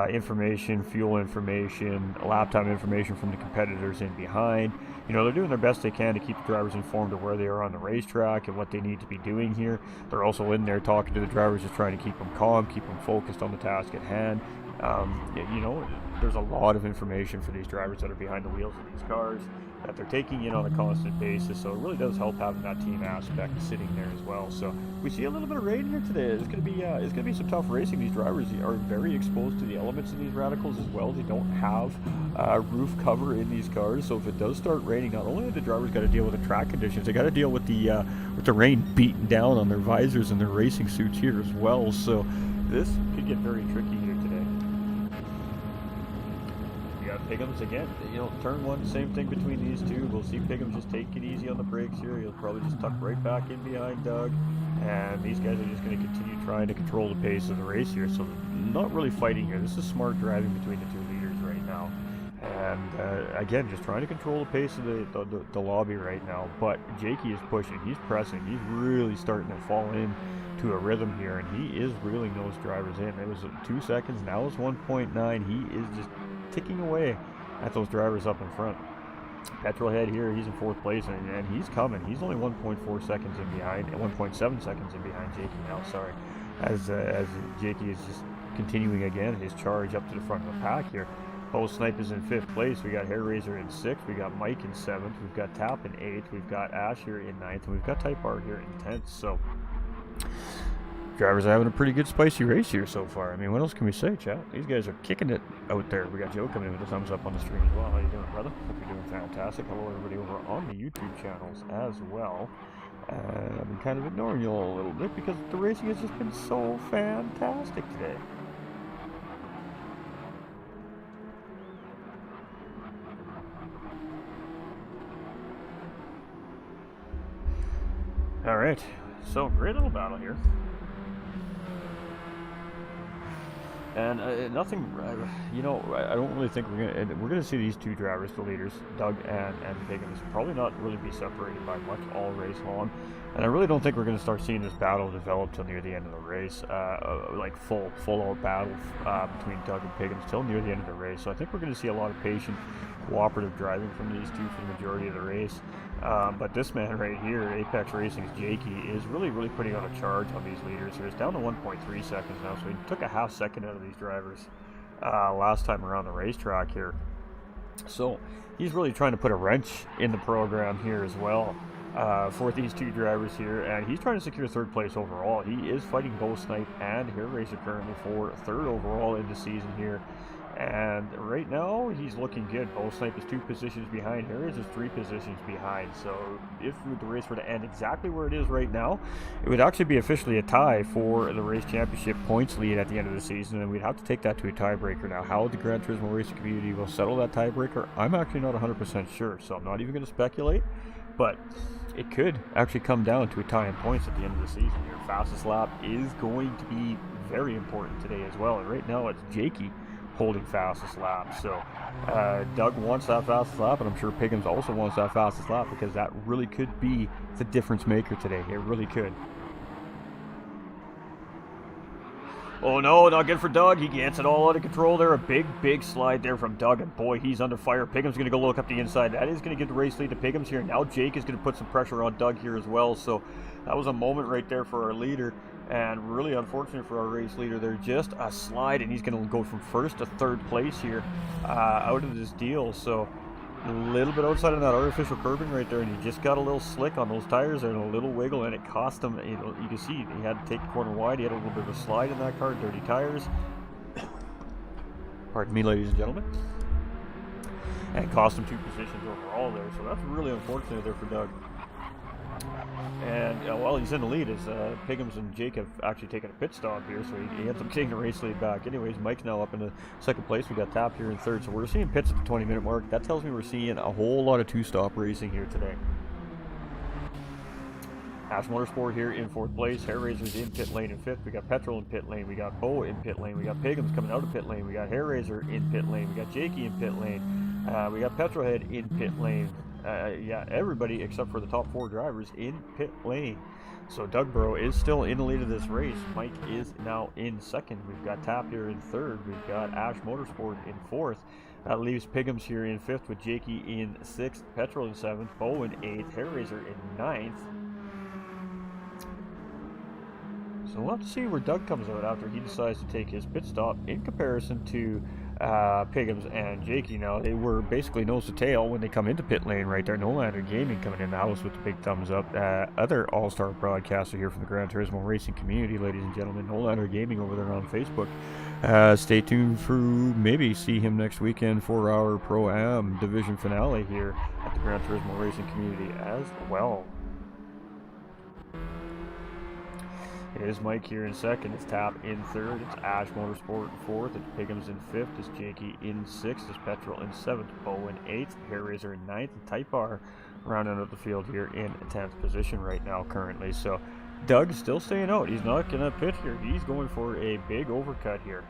information, fuel information, lap time information from the competitors in behind. You know, they're doing their best they can to keep the drivers informed of where they are on the racetrack and what they need to be doing here. They're also in there talking to the drivers, just trying to keep them calm, keep them focused on the task at hand. You know, there's a lot of information for these drivers that are behind the wheels of these cars. that they're taking in on a constant basis. So it really does help having that team aspect sitting there as well. So we see a little bit of rain here today. It's gonna be some tough racing. These drivers are very exposed to the elements in these radicals as well. They don't have roof cover in these cars, so if it does start raining, not only do the drivers got to deal with the track conditions, they got to deal with the rain beating down on their visors and their racing suits here as well. So this could get very tricky here today. We got Piggums again. Turn one, same thing between these two. We'll see Piggums just take it easy on the brakes here. He'll probably just tuck right back in behind Doug. And these guys are just going to continue trying to control the pace of the race here. So not really fighting here. This is smart driving between the two leaders right now. And again, just trying to control the pace of the lobby right now. But Jakey is pushing. He's pressing. He's really starting to fall in to a rhythm here. And he is reeling those drivers in. It was 2 seconds. Now it's 1.9. He is just ticking away at those drivers up in front. Petrolhead here, he's in 4th place, and he's coming. He's only 1.4 seconds in behind, 1.7 seconds in behind Jakey now, sorry. As Jakey is just continuing again his charge up to the front of the pack here. Bo Snipe is in 5th place. We got Hair Razor in 6th. We got Mike in 7th. We've got Tap in 8th. We've got Ash here in 9th. And we've got Type R here in 10th. So drivers are having a pretty good spicy race here so far. I mean, what else can we say, chat? These guys are kicking it out there. We got Joe coming in with a thumbs up on the stream as well. How you doing, brother? Hope you're doing fantastic. Hello, everybody over on the YouTube channels as well. I've been kind of ignoring you all a little bit because the racing has just been so fantastic today. All right, so great little battle here. And nothing, I don't really think we're gonna see these two drivers, the leaders, Doug and Piggums, probably not really be separated by much all race long. And I really don't think we're gonna start seeing this battle develop till near the end of the race, like full out battle between Doug and Piggums till near the end of the race. So I think we're gonna see a lot of patient, cooperative driving from these two for the majority of the race. But this man right here, Apex Racing's Jakey, is really putting on a charge on these leaders here. It's down to 1.3 seconds now, so he took a half second out of these drivers last time around the racetrack here. So he's really trying to put a wrench in the program here as well for these two drivers here, and he's trying to secure 3rd place overall. He is fighting Bo Snipe and Hair Racer currently for 3rd overall in the season here. And right now, he's looking good. Bo Snipe is 2 positions behind. Harris is 3 positions behind. So if the race were to end exactly where it is right now, it would actually be officially a tie for the race championship points lead at the end of the season, and we'd have to take that to a tiebreaker. Now, how the Gran Turismo racing community will settle that tiebreaker, I'm actually not 100% sure, so I'm not even going to speculate, but it could actually come down to a tie in points at the end of the season here. Fastest lap is going to be very important today as well, and right now it's Jakey holding fastest lap. So Doug wants that fastest lap, and I'm sure Piggums also wants that fastest lap, because that really could be the difference maker today. It really could. Oh no, not good for Doug. He gets it all out of control there. A big slide there from Doug, and boy, he's under fire. Piggums going to go look up the inside. That is going to give the race lead to Piggums here. Now Jake is going to put some pressure on Doug here as well. So that was a moment right there for our leader, and really unfortunate for our race leader there. Just a slide, and he's going to go from 1st to 3rd place here out of this deal. So a little bit outside of that artificial curbing right there, and he just got a little slick on those tires there and a little wiggle, and it cost him. You can see he had to take the corner wide. He had a little bit of a slide in that car, dirty tires. Pardon me, ladies and gentlemen. And it cost him 2 positions overall there, so that's really unfortunate there for Doug. And while he's in the lead, Piggums and Jake have actually taken a pit stop here, so he ends up taking the race lead back. Anyways, Mike's now up in the 2nd place. We got Tap here in 3rd, so we're seeing pits at the 20-minute mark. That tells me we're seeing a whole lot of 2-stop racing here today. Ash Motorsport here in 4th place. Hair Razor's in pit lane in 5th. We got Petrol in pit lane. We got Bo in pit lane. We got Piggums coming out of pit lane. We got Hair Razor in pit lane. We got Jakey in pit lane. We got Petrolhead in pit lane. Yeah, everybody except for the top 4 drivers in pit lane. So Doug Bro is still in the lead of this race. Mike is now in 2nd. We've got Tap here in 3rd. We've got Ash Motorsport in 4th. That leaves Piggums here in 5th with Jakey in 6th, Petrol in 7th, Bo in 8th, Hair Razor in 9th. So we'll have to see where Doug comes out after he decides to take his pit stop in comparison to Piggums and Jakey. Now, they were basically nose to tail when they come into pit lane right there. Nolander Gaming coming in the house with the big thumbs up. Other all-star broadcaster here from the Gran Turismo racing community, ladies and gentlemen. Nolander Gaming over there on Facebook. Stay tuned for maybe see him next weekend for our Pro-Am division finale here at the Gran Turismo racing community as well. It is Mike here in second. It's Tap in third. It's Ash Motorsport in fourth. It's Piggums in fifth. It's Jakey in sixth. It's Petrol in seventh. Bo in eighth. Hair Razor in ninth. And Type R rounding out the field here in 10th position right now currently. So Doug's still staying out. He's not going to pit here. He's going for a big overcut here.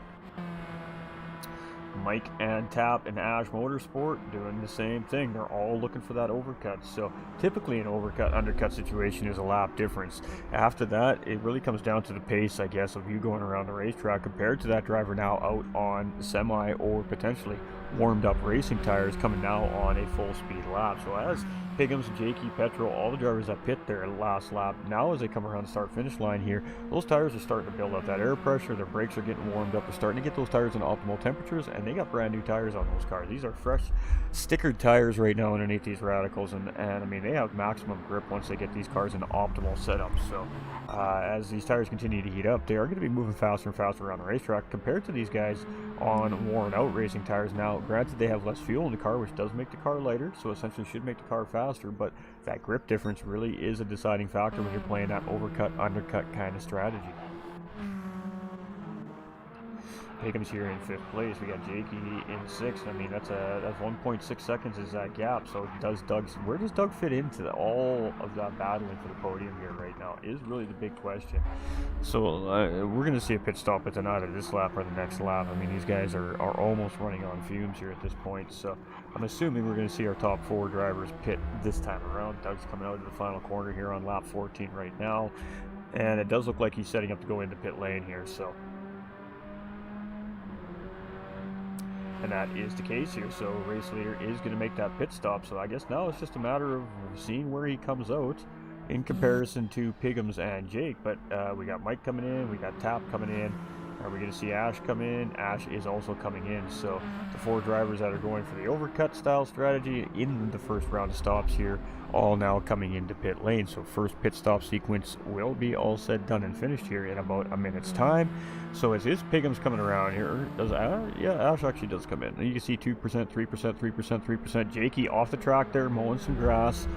Mike and Tap and Ash Motorsport doing the same thing. They're all looking for that overcut. So typically an overcut undercut situation is a lap difference. After that, it really comes down to the pace, I guess, of you going around the racetrack compared to that driver now out on semi or potentially warmed up racing tires coming now on a full speed lap. So as Piggums, Jakey, Petrol, all the drivers that pit their last lap, now as they come around the start finish line here, those tires are starting to build up that air pressure, their brakes are getting warmed up, they're starting to get those tires in optimal temperatures, and they got brand new tires on those cars. These are fresh stickered tires right now underneath these radicals, and I mean they have maximum grip once they get these cars in optimal setup. So as these tires continue to heat up, they are going to be moving faster and faster around the racetrack compared to these guys on worn out racing tires. Now granted, they have less fuel in the car, which does make the car lighter, so essentially should make the car faster, but that grip difference really is a deciding factor when you're playing that overcut undercut kind of strategy. Piggums here in fifth place. We got Jakey in sixth. I mean, that's 1.6 seconds is that gap. So where does Doug fit into all of that battling for the podium here right now is really the big question. So we're going to see a pit stop within either this lap or the next lap. I mean, these guys are almost running on fumes here at this point. So I'm assuming we're going to see our top four drivers pit this time around. Doug's coming out of the final corner here on lap 14 right now, and it does look like he's setting up to go into pit lane here. So. And that is the case here. So race leader is going to make that pit stop. So I guess now it's just a matter of seeing where he comes out in comparison to Piggums and Jake. But we got Mike coming in. We got Tap coming in. Are we going to see Ash come in? Ash is also coming in. So the four drivers that are going for the overcut style strategy in the first round of stops here, all now coming into pit lane. So first pit stop sequence will be all said, done, and finished here in about a minute's time. So as is Piggums coming around here, Ash actually does come in. You can see 2%, 3%, 3%, 3%. Jakey off the track there, mowing some grass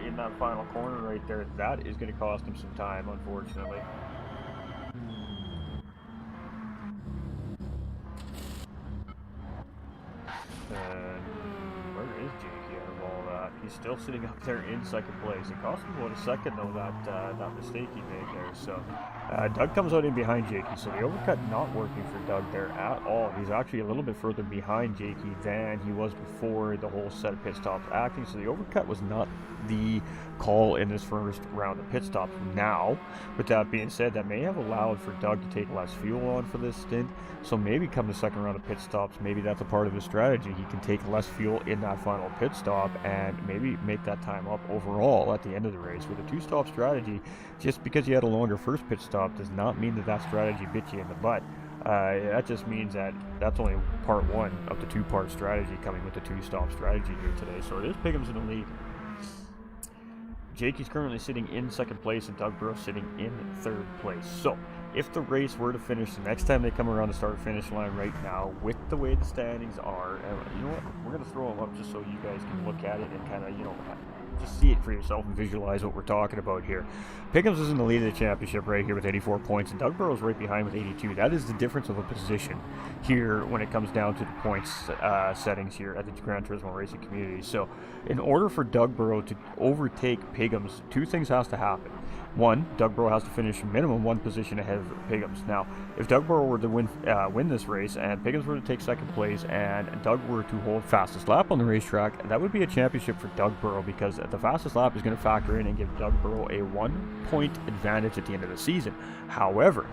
in that final corner right there. That is going to cost him some time, unfortunately. And where is Jakey out of all that? He's still sitting up there in second place. It cost him about a second though, that mistake he made there. So Doug comes out in behind Jakey. So the overcut not working for Doug there at all. He's actually a little bit further behind Jakey than he was before the whole set of pit stops acting. So the overcut was not the call in this first round of pit stops. Now, with that being said, that may have allowed for Doug to take less fuel on for this stint. So maybe come the second round of pit stops, maybe that's a part of his strategy. He can take less fuel in that final pit stop and maybe make that time up overall at the end of the race. With a two-stop strategy, just because you had a longer first pit stop does not mean that that strategy bit you in the butt. That just means that that's only part one of the two-part strategy coming with the two-stop strategy here today. So it is Piggums in the lead. Jakey's currently sitting in second place and Doug Burrow sitting in third place. So if the race were to finish the next time they come around the start-finish line right now, with the way the standings are, you know what, we're going to throw them up just so you guys can look at it and kind of, you know, just see it for yourself and visualize what we're talking about here. Piggums is in the lead of the championship right here with 84 points, and Doug Burrow's right behind with 82. That is the difference of a position here when it comes down to the points settings here at the Gran Turismo racing community. So in order for Doug Burrow to overtake Piggums, two things has to happen. One, Doug Burrow has to finish minimum one position ahead of Piggums. Now, if Doug Burrow were to win this race and Piggums were to take second place and Doug were to hold fastest lap on the racetrack, that would be a championship for Doug Burrow because the fastest lap is going to factor in and give Doug Burrow a 1-point advantage at the end of the season. However,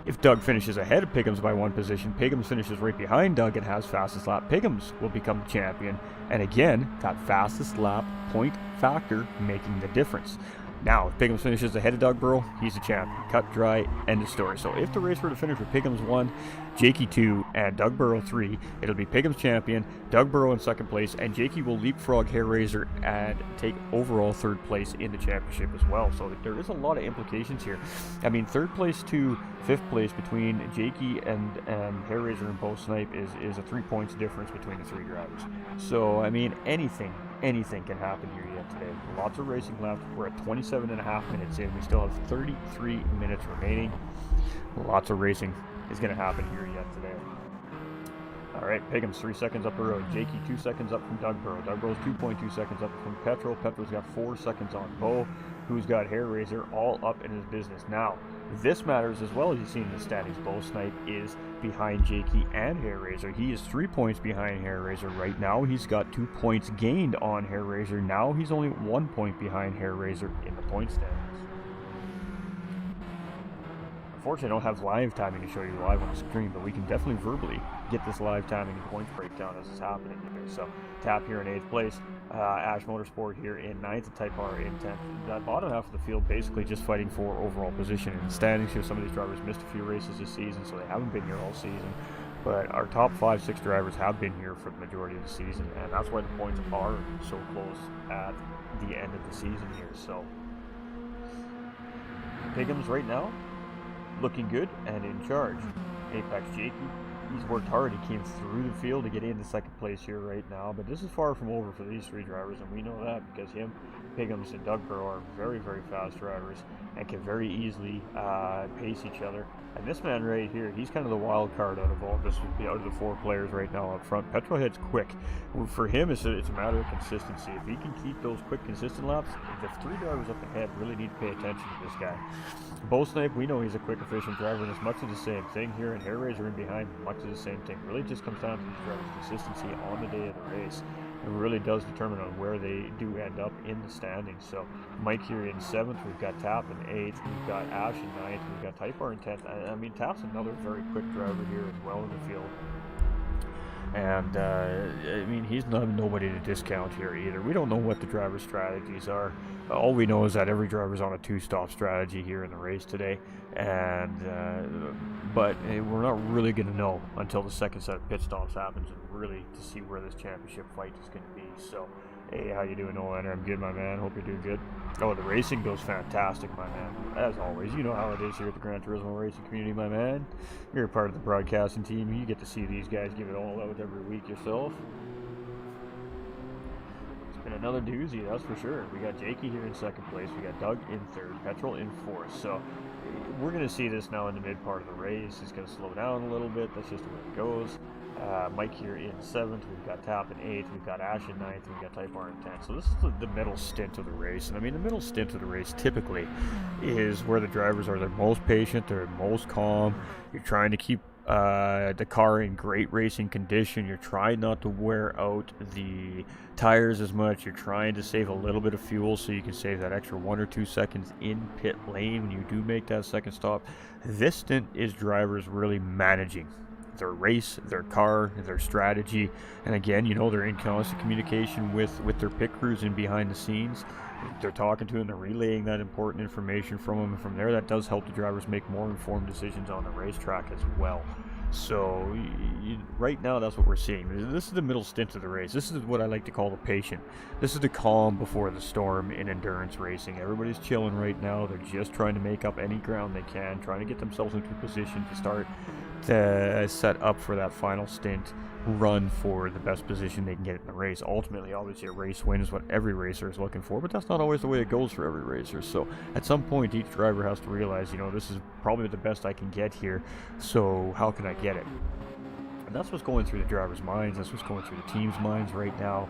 if Doug finishes ahead of Piggums by one position, Piggums finishes right behind Doug and has fastest lap, Piggums will become the champion. And again, that fastest lap point factor making the difference. Now, if Piggums finishes ahead of Dugborough, he's the champion. Cut, dry, end of story. So if the race were to finish with Piggums 1, Jakey 2, and Dugborough 3, it'll be Piggums champion, Dugborough in second place, and Jakey will leapfrog Hair Raiser and take overall third place in the championship as well. So there is a lot of implications here. I mean, third place to fifth place between Jakey and Hair Raiser and Bo Snipe is a 3 points difference between the three drivers. So, I mean, anything can happen here yet today. Lots of racing left. We're at 27.5 minutes in. We still have 33 minutes remaining. Lots of racing is going to happen here yet today. All right, Piggums 3 seconds up the road. Jakey 2 seconds up from Dugborough. Dugboro's 2.2 seconds up from Petrol. Petrol's got 4 seconds on Bo, who's got Hair Raiser all up in his business. Now, this matters as well as you've seen in the standings. Bo Snipe is behind Jakey and Hair Raiser. He is 3 points behind Hair Raiser right now. He's got 2 points gained on Hair Raiser. Now he's only 1 point behind Hair Raiser in the point standings. Unfortunately, I don't have live timing to show you live on the screen, but we can definitely verbally get this live timing and points breakdown as it's happening here. So, Tap here in 8th place, Ash Motorsport here in 9th, and Type R in 10th. That bottom half of the field basically just fighting for overall position in the standings here. Some of these drivers missed a few races this season, so they haven't been here all season. But our top 5-6 drivers have been here for the majority of the season, and that's why the points are so close at the end of the season here. So, Piggums right now, looking good and in charge. Apex Jakey, he's worked hard. He came through the field to get into second place here right now, but this is far from over for these three drivers, and we know that because him, Piggums, and Dugborough are very, very fast drivers and can very easily pace each other. And this man right here, he's kind of the wild card out of all this, out of the 4 players right now up front. Petrolhead's quick. For him, it's a matter of consistency. If he can keep those quick, consistent laps, the 3 drivers up ahead really need to pay attention to this guy. Bo Snipe, we know he's a quick, efficient driver, and it's much of the same thing here. And Hair Raiser in behind, much of the same thing. Really just comes down to these drivers' consistency on the day of the race. It really does determine on where they do end up in the standings. So Mike here in 7th, we've got Tap in 8th, we've got Ash in 9th, we've got Type R in 10th. I mean, Tap's another very quick driver here as well in the field. And, I mean, he's not nobody to discount here either. We don't know what the driver's strategies are. All we know is that every driver's on a 2-stop strategy here in the race today. And, but we're not really going to know until the second set of pit stops happens and really to see where this championship fight is going to be. So, hey, how you doing, Olander? I'm good, my man. Hope you're doing good. Oh, the racing goes fantastic, my man. As always, you know how it is here at the Gran Turismo racing community, my man. You're a part of the broadcasting team. You get to see these guys give it all out every week yourself. It's been another doozy, that's for sure. We got Jakey here in second place. We got Doug in third. Petrol in fourth. So we're going to see this now in the mid part of the race. It's going to slow down a little bit. That's just the way it goes. Mike here in 7th, we've got Tap in 8th, we've got Ash in 9th, we've got Type R in 10th. So this is the middle stint of the race. And I mean, the middle stint of the race typically is where the drivers are their most patient, they're most calm. You're trying to keep the car in great racing condition. You're trying not to wear out the tires as much. You're trying to save a little bit of fuel so you can save that extra 1 or 2 seconds in pit lane when you do make that second stop. This stint is drivers really managing their race, their car, their strategy, and again, you know, they're in constant communication with their pit crews and behind the scenes. They're talking to them, they're relaying that important information from them, and from there that does help the drivers make more informed decisions on the racetrack as well. So right now that's what we're seeing. This is the middle stint of the race. This is what I like to call the patient. This is the calm before the storm in endurance racing. Everybody's chilling right now. They're just trying to make up any ground they can, trying to get themselves into position to start to set up for that final stint run for the best position they can get in the race. Ultimately, obviously, a race win is what every racer is looking for, but that's not always the way it goes for every racer. So at some point, each driver has to realize, you know, this is probably the best I can get here, so how can I get it? And that's what's going through the drivers' minds. That's what's going through the team's minds right now.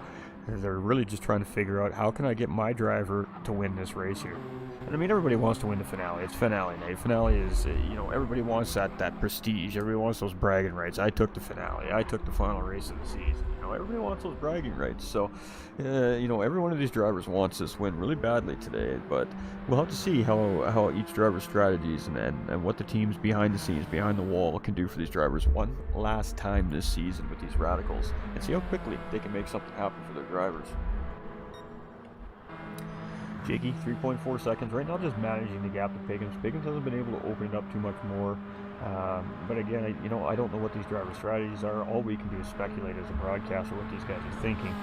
They're really just trying to figure out, how can I get my driver to win this race here? And I mean, everybody wants to win the finale. It's finale night. Finale is, you know, everybody wants that prestige. Everybody wants those bragging rights. I took the finale. I took the final race of the season. You know, everybody wants those bragging rights. So, you know, every one of these drivers wants this win really badly today. But we'll have to see how each driver's strategies and what the teams behind the scenes, behind the wall, can do for these drivers one last time this season with these radicals, and see how quickly they can make something happen for their drivers. Jakey, 3.4 seconds. Right now just managing the gap to Piggins. Piggins hasn't been able to open it up too much more. But again, I don't know what these driver strategies are. All we can do is speculate as a broadcaster what these guys are thinking.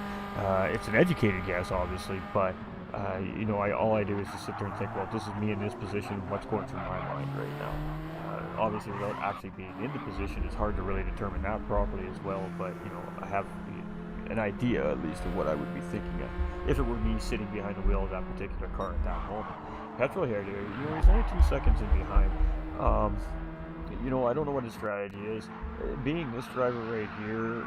It's an educated guess, obviously, but all I do is just sit there and think, well, this is me in this position. What's going through my mind right now? Obviously, without actually being in the position, it's hard to really determine that properly as well. But I have an idea at least of what I would be thinking of if it were me sitting behind the wheel of that particular car at that moment. Petrol here, he's only 2 seconds in behind. I don't know what his strategy is. Being this driver right here,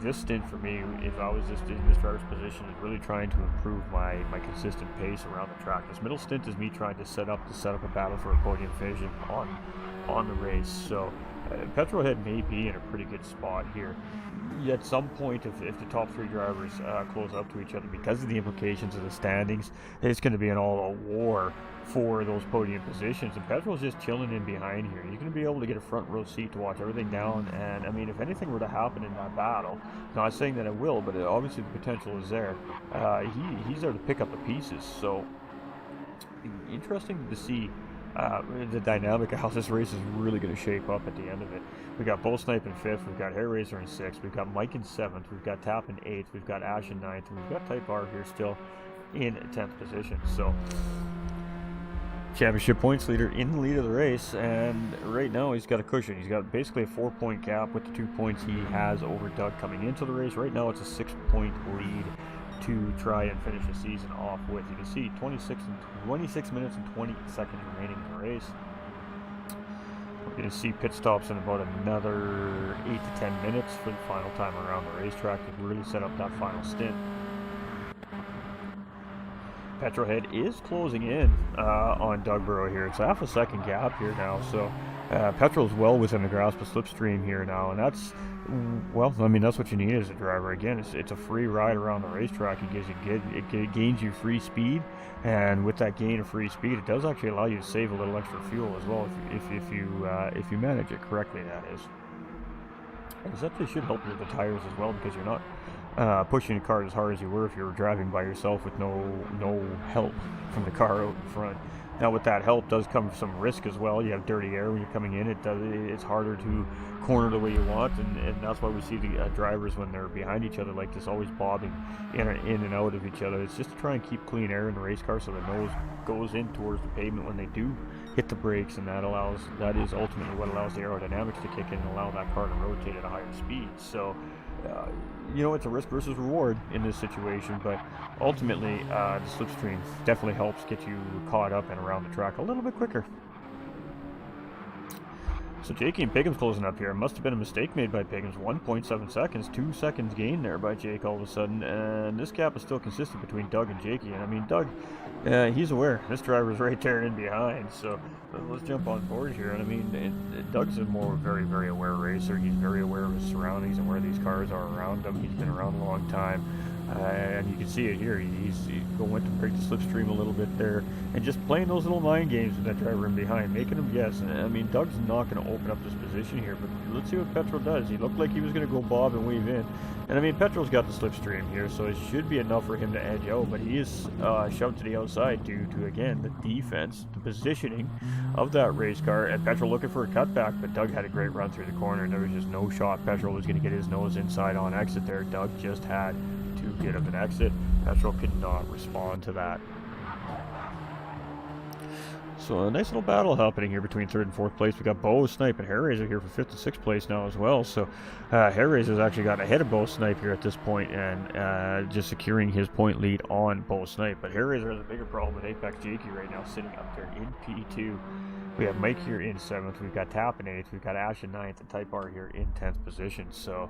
this stint for me, if I was just in this driver's position, is really trying to improve my consistent pace around the track. This middle stint is me trying to set up a battle for a podium finish on the race. So Petrolhead may be in a pretty good spot here. At some point, if the top three drivers close up to each other, because of the implications of the standings, it's going to be an all-out war for those podium positions. And Petrol's just chilling in behind here. You're going to be able to get a front row seat to watch everything down. And I mean, if anything were to happen in that battle, not saying that it will, but obviously the potential is there. He's there to pick up the pieces. So interesting to see the dynamic of how this race is really going to shape up at the end of it. We got Bull Snipe in 5th, we've got Hair Razor in 6th, we've got Mike in 7th, we've got Tap in 8th, we've got Ash in 9th, and we've got Type R here still in 10th position. So championship points leader in the lead of the race, and right now he's got a cushion. He's got basically a 4-point gap with the 2 points he has over Doug coming into the race. Right now it's a 6-point lead to try and finish the season off with. You can see 26 minutes and 20 seconds remaining in the race. We're going to see pit stops in about another 8 to 10 minutes for the final time around the racetrack to really set up that final stint. Petrolhead is closing in on Doug Burrow here. It's half a second gap here now, so Petrol's well within the grasp of slipstream here now, and that's what you need as a driver. Again, it's a free ride around the racetrack. It gains you free speed, and with that gain of free speed, it does actually allow you to save a little extra fuel as well if you manage it correctly. That is. This actually should help you with the tires as well, because you're not pushing the car as hard as you were if you were driving by yourself with no help from the car out in front. Now, with that help does come some risk as well. You have dirty air when you're coming in. It's harder to corner the way you want, and that's why we see the drivers when they're behind each other like this, always bobbing in and out of each other. It's just to try and keep clean air in the race car so the nose goes in towards the pavement when they do hit the brakes, and that is ultimately what allows the aerodynamics to kick in and allow that car to rotate at a higher speed. So it's a risk versus reward in this situation, but ultimately the slipstream definitely helps get you caught up and around the track a little bit quicker. So Jakey and Piggins closing up here. It must have been a mistake made by Piggins. 1.7 seconds, 2 seconds gain there by Jake all of a sudden, and this gap is still consistent between Doug and Jakey. And I mean, Doug, he's aware this driver's right there in behind, so let's jump on board here. And I mean, Doug's a very, very aware racer. He's very aware of his surroundings and where these cars are around him. He's been around a long time. And you can see it here. He's going to break the slipstream a little bit there, and just playing those little mind games with that driver in behind, making him guess. And I mean, Doug's not going to open up this position here, but let's see what Petrol does. He looked like he was going to go bob and weave in, and I mean, Petrol's got the slipstream here, so it should be enough for him to edge out. But he is shoved to the outside due to, again, the defense, the positioning of that race car. And Petrol looking for a cutback, but Doug had a great run through the corner, and there was just no shot Petrol was going to get his nose inside on exit there. Doug just had too good of an exit. Petrol could not respond to that. So a nice little battle happening here between 3rd and 4th place. We got Bo Snipe and Hair Razor here for 5th and 6th place now as well. So Hair Razor's actually got ahead of Bo Snipe here at this point, and just securing his point lead on Bo Snipe. But Hair Razor has a bigger problem with Apex Jakey right now, sitting up there in P2. We have Mike here in 7th, we've got Tap in 8th, we've got Ash in 9th, and Type R here in 10th position. So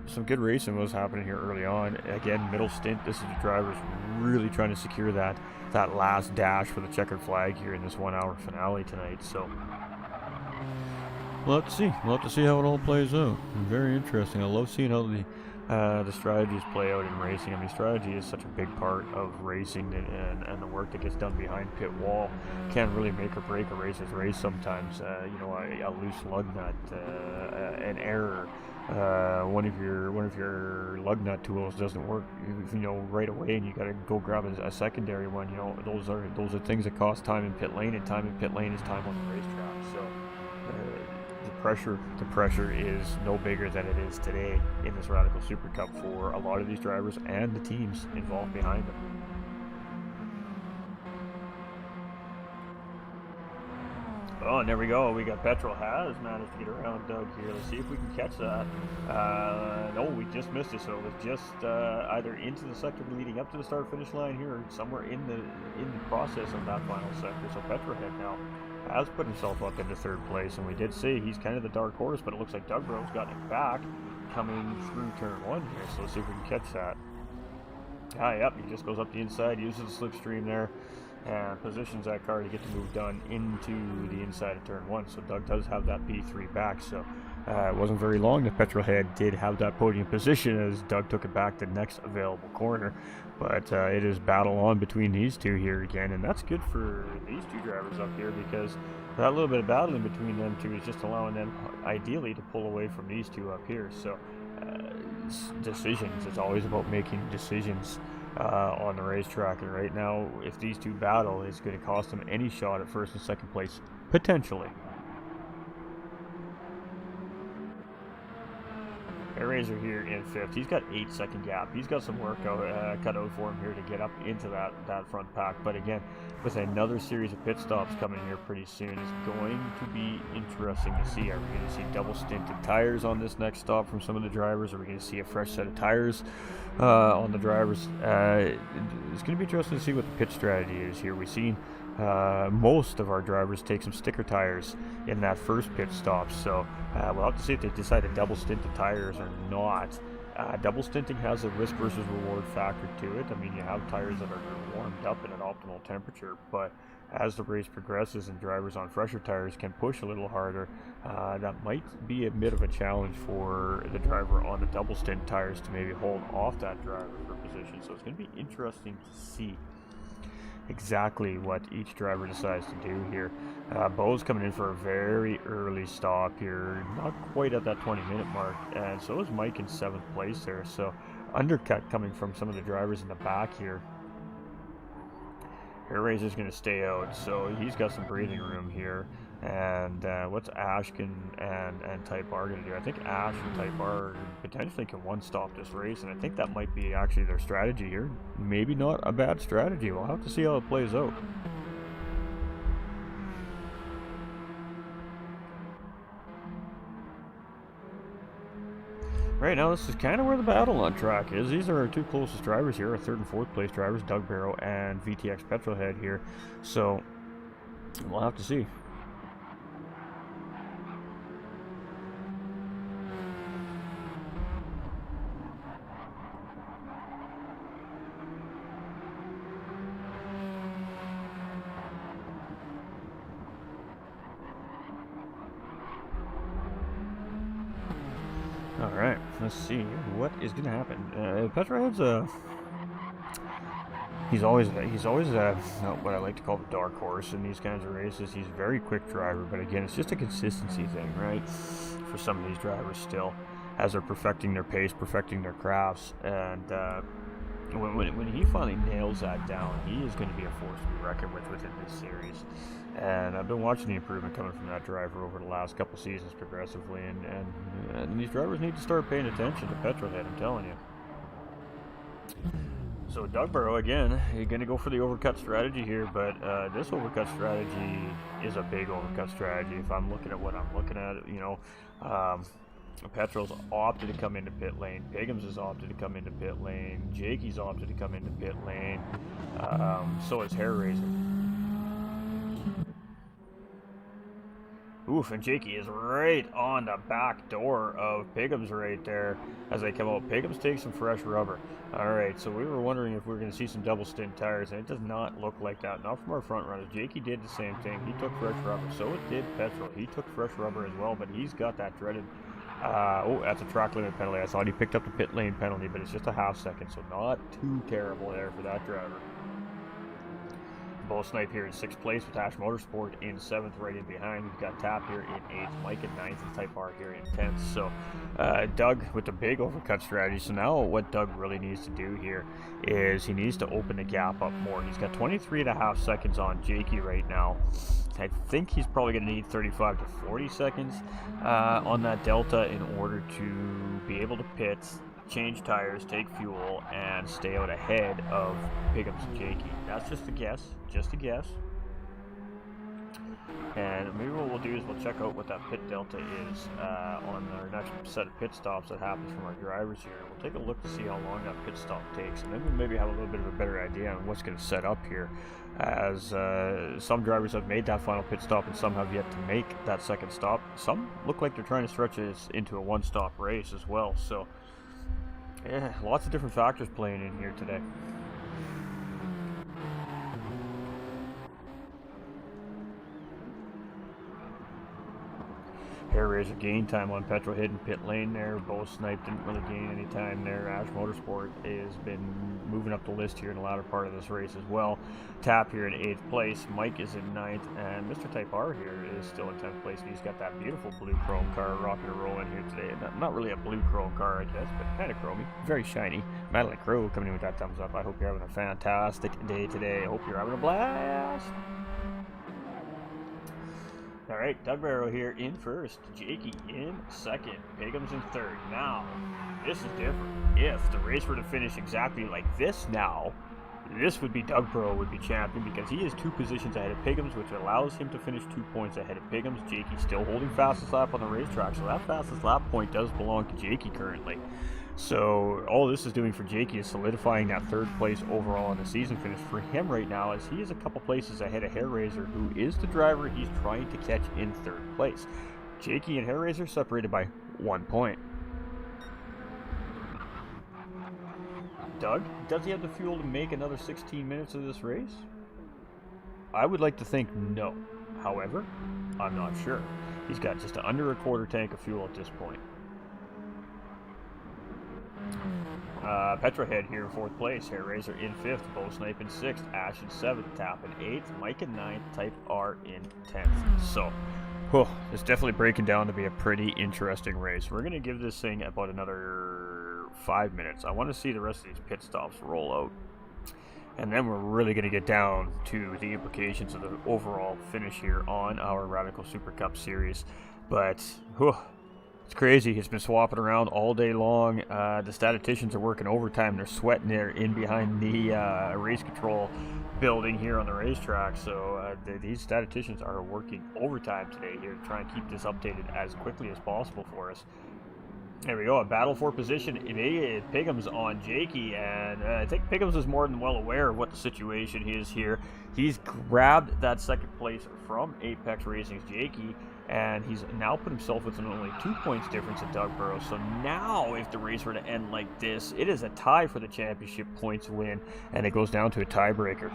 some good racing was happening here early on. Again, middle stint, this is the drivers really trying to secure that last dash for the checkered flag here in this 1 hour finale tonight. So we'll have to see. We'll have to see how it all plays out. Very interesting. I love seeing how the strategies play out in racing. I mean, strategy is such a big part of racing, and the work that gets done behind pit wall can really make or break a racer's race sometimes. A loose lug nut, an error, one of your lug nut tools doesn't work, right away, and you got to go grab a secondary one. Those are things that cost time in pit lane, and time in pit lane is time on the racetrack. So the pressure is no bigger than it is today in this Radical Super Cup for a lot of these drivers and the teams involved behind them. Oh, and there we go. We got Petrol has managed to get around Doug here. Let's see if we can catch that. No, we just missed it. So it was just either into the sector leading up to the start-finish line here, or somewhere in the process of that final sector. So Petrolhead now has put himself up into third place, and we did see he's kind of the dark horse, but it looks like Doug Burrow's gotten it back coming through turn 1 here. So let's see if we can catch that. Yep, he just goes up the inside, uses the slipstream there, and positions that car to get the move done into the inside of turn 1. So Doug does have that P3 back. So it wasn't very long that Petrolhead did have that podium position as Doug took it back the next available corner. But it is battle on between these two here again, and that's good for these two drivers up here, because that little bit of battling between them two is just allowing them ideally to pull away from these two up here. So decisions, it's always about making decisions on the racetrack, and right now if these two battle, it's going to cost them any shot at first and second place potentially. Razor here in 5th. He's got 8-second gap. He's got some work cut out for him here to get up into that front pack. But again, with another series of pit stops coming here pretty soon, it's going to be interesting to see. Are we going to see double stinted tires on this next stop from some of the drivers? Are we going to see a fresh set of tires on the drivers? It's going to be interesting to see what the pit strategy is here. We've seen most of our drivers take some sticker tires in that first pit stop, so we'll have to see if they decide to double stint the tires or not. Double stinting has a risk versus reward factor to it. I mean, you have tires that are warmed up at an optimal temperature, but as the race progresses and drivers on fresher tires can push a little harder, that might be a bit of a challenge for the driver on the double stint tires to maybe hold off that driver for position. So it's going to be interesting to see exactly what each driver decides to do here. Bo's coming in for a very early stop here, not quite at that 20-minute mark, and so is Mike in 7th place there. So undercut coming from some of the drivers in the back here. Razor's going to stay out, so he's got some breathing room here. And what's Ash and Type R going to do? I think Ash and Type R potentially can one-stop this race, and I think that might be actually their strategy here. Maybe not a bad strategy. We'll have to see how it plays out. Right now, this is kind of where the battle on track is. These are our two closest drivers here, our 3rd and 4th place drivers, Doug Barrow and VTX Petrolhead here. So we'll have to see. Alright, let's see what is going to happen. Petrolhead's he's always what I like to call the dark horse in these kinds of races. He's a very quick driver, but again, it's just a consistency thing, right? For some of these drivers still, as they're perfecting their pace, perfecting their crafts, and when he finally nails that down, he is going to be a force to be reckoned with within this series. And I've been watching the improvement coming from that driver over the last couple seasons progressively, and these drivers need to start paying attention to Petrolhead, I'm telling you. So Doug Burrow, again, he's going to go for the overcut strategy here, but this overcut strategy is a big overcut strategy. If I'm looking at what I'm looking at, Petrol's opted to come into pit lane. Piggums has opted to come into pit lane. Jakey's opted to come into pit lane. So is Hairraiser. Oof, and Jakey is right on the back door of Piggums right there as they come out. Piggums takes some fresh rubber. Alright, so we were wondering if we were going to see some double stint tires, and it does not look like that. Not from our front runners. Jakey did the same thing. He took fresh rubber. So it did Petrol. He took fresh rubber as well, but he's got that dreaded... that's a track limit penalty. I thought he picked up the pit lane penalty, but it's just a half second, so not too terrible there for that driver. Both Snipe here in 6th place with Ash Motorsport in 7th, right in behind. We've got Tap here in 8th, Mike in 9th, and Type R here in 10th. So Doug with the big overcut strategy. So now what Doug really needs to do here is he needs to open the gap up more. He's got 23.5 seconds on Jakey right now. I think he's probably going to need 35 to 40 seconds on that Delta in order to be able to pit, change tires, take fuel, and stay out ahead of Piggums and Jakey. That's just a guess, And maybe what we'll do is we'll check out what that pit delta is on our next set of pit stops that happens from our drivers here. We'll take a look to see how long that pit stop takes, and then we'll maybe have a little bit of a better idea on what's going to set up here, as some drivers have made that final pit stop and some have yet to make that second stop. Some look like they're trying to stretch this into a one-stop race as well. So yeah, lots of different factors playing in here today. Hair Razor gain time on Petrol hidden pit lane there. Both Snipe didn't really gain any time there. Ash Motorsport has been moving up the list here in the latter part of this race as well. Tap here in 8th place. Mike is in 9th, and Mr. Type R here is still in 10th place. He's got that beautiful blue chrome car rocking and rolling here today. Not really a blue chrome car, I guess, but kind of chromy. Very shiny. Madeline Crow coming in with that thumbs up. I hope you're having a fantastic day today. I hope you're having a blast. Alright, Doug Barrow here in 1st, Jakey in 2nd, Piggums in 3rd. Now, this is different. If the race were to finish exactly like this now, this would be Doug Barrow would be champion, because he is 2 positions ahead of Piggums, which allows him to finish 2 points ahead of Piggums. Jakey still holding fastest lap on the racetrack, so that fastest lap point does belong to Jakey currently. So all this is doing for Jakey is solidifying that 3rd place overall in the season finish for him right now, as he is a couple places ahead of Hair Razor, who is the driver he's trying to catch in 3rd place. Jakey and Hair Razor separated by 1 point. Doug, does he have the fuel to make another 16 minutes of this race? I would like to think no. However, I'm not sure. He's got just under a quarter tank of fuel at this point. Petrohead here in 4th place, Hair Razor in 5th, Bow Snipe in 6th, Ash in 7th, Tap in 8th, Mike in 9th, Type R in 10th. So, it's definitely breaking down to be a pretty interesting race. We're going to give this thing about another 5 minutes. I want to see the rest of these pit stops roll out. And then we're really going to get down to the implications of the overall finish here on our Radical Super Cup series. But, it's crazy. It's been swapping around all day long. The statisticians are working overtime. They're sweating there in behind the race control building here on the racetrack. So these statisticians are working overtime today here to try and keep this updated as quickly as possible for us. There we go, a battle for position. Piggums on Jakey, and I think Piggums is more than well aware of what the situation is here. He's grabbed that 2nd place from Apex Racing's Jakey, and he's now put himself within only 2 points difference of Doug Barrow. So now, if the race were to end like this, it is a tie for the championship points win, and it goes down to a tiebreaker.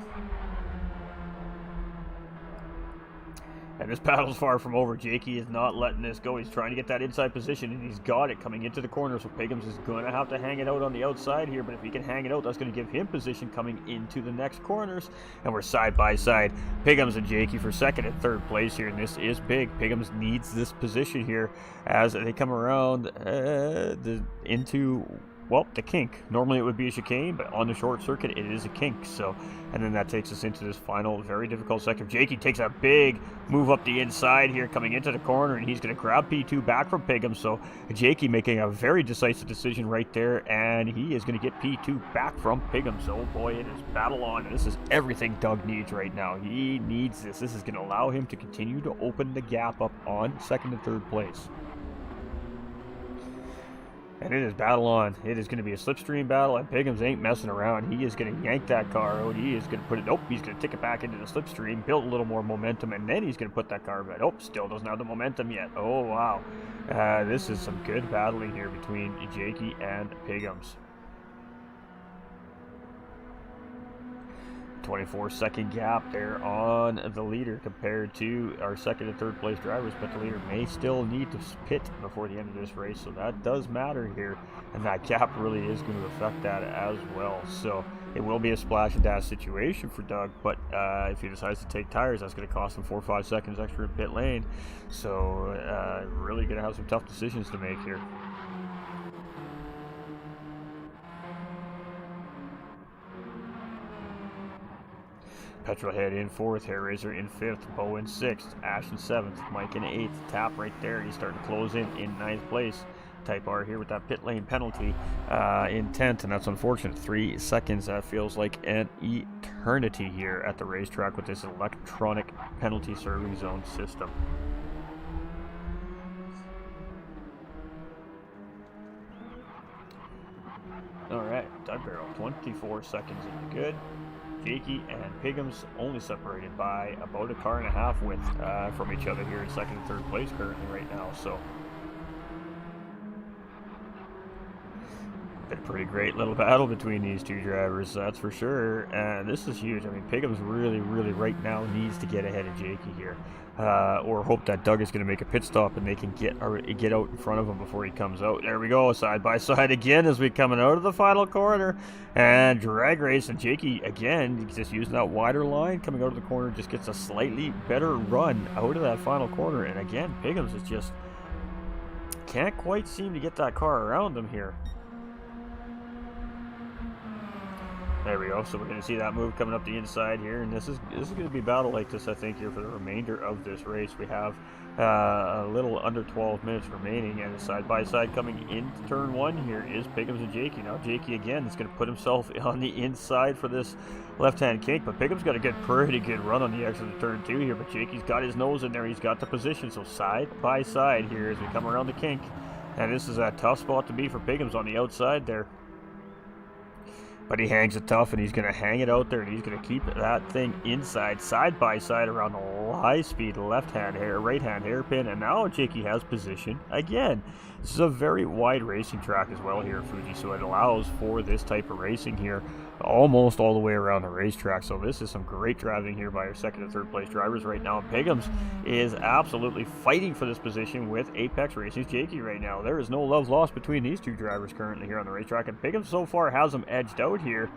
And this battle's far from over. Jakey is not letting this go. He's trying to get that inside position, and he's got it coming into the corner. So Piggums is going to have to hang it out on the outside here. But if he can hang it out, that's going to give him position coming into the next corners. And we're side by side. Piggums and Jakey for 2nd and 3rd place here. And this is big. Piggums needs this position here as they come around into... well, the kink. Normally it would be a chicane, but on the short circuit it is a kink. So, and then that takes us into this final very difficult sector. Jakey takes a big move up the inside here coming into the corner, and he's going to grab P2 back from Piggum. So Jakey making a very decisive decision right there, and he is going to get P2 back from Piggum. So, oh boy, it is battle on. This is everything Doug needs right now. He needs this. This is going to allow him to continue to open the gap up on 2nd and 3rd place. And it is battle on. It is going to be a slipstream battle, and Piggums ain't messing around. He is going to yank that car out. He is going to put it... he's going to take it back into the slipstream, build a little more momentum, and then he's going to put that car back. Still doesn't have the momentum yet. Oh, wow. This is some good battling here between Jakey and Piggums. 24-second gap there on the leader compared to our 2nd and 3rd place drivers, but the leader may still need to pit before the end of this race, so that does matter here, and that gap really is going to affect that as well. So It will be a splash and dash situation for Doug, but if he decides to take tires, that's going to cost him 4 or 5 seconds extra in pit lane. So really going to have some tough decisions to make here. Petrolhead in 4th, Hair Razor in 5th, Bo in 6th, Ash in 7th, Mike in 8th, Tap right there. He's starting to close in 9th place. Type R here with that pit lane penalty in 10th, and that's unfortunate. 3 seconds, that feels like an eternity here at the racetrack with this electronic penalty serving zone system. Alright, Doug Barrow, 24 seconds in the good. Jakey and Piggums only separated by about a car and a half width from each other here in 2nd and 3rd place currently right now, so a pretty great little battle between these two drivers, that's for sure. And this is huge. I mean, Piggums really right now needs to get ahead of Jakey here, or hope that Doug is going to make a pit stop and they can get out in front of him before he comes out. There we go, side by side again as we coming out of the final corner, and drag race, and Jakey again just using that wider line coming out of the corner, just gets a slightly better run out of that final corner. And again, Piggums is just can't quite seem to get that car around him here. There we go, so we're going to see that move coming up the inside here, and this is going to be a battle like this, I think, here for the remainder of this race. We have a little under 12 minutes remaining, and side-by-side coming into turn 1 here is Piggums and Jakey. Now, Jakey, again, is going to put himself on the inside for this left-hand kink, but Piggums got a pretty good run on the exit of turn 2 here, but Jakey's got his nose in there. He's got the position, so side-by-side here as we come around the kink, and this is a tough spot to be for Piggums on the outside there. But he hangs it tough, and he's going to hang it out there, and he's going to keep that thing inside, side by side around the high-speed right-hand hairpin, and now Jakey has position again. This is a very wide racing track as well here at Fuji, so it allows for this type of racing here almost all the way around the racetrack. So this is some great driving here by our 2nd and 3rd place drivers right now. Piggums is absolutely fighting for this position with Apex Racing's Jakey right now. There is no love lost between these two drivers currently here on the racetrack, and Piggums so far has them edged out here.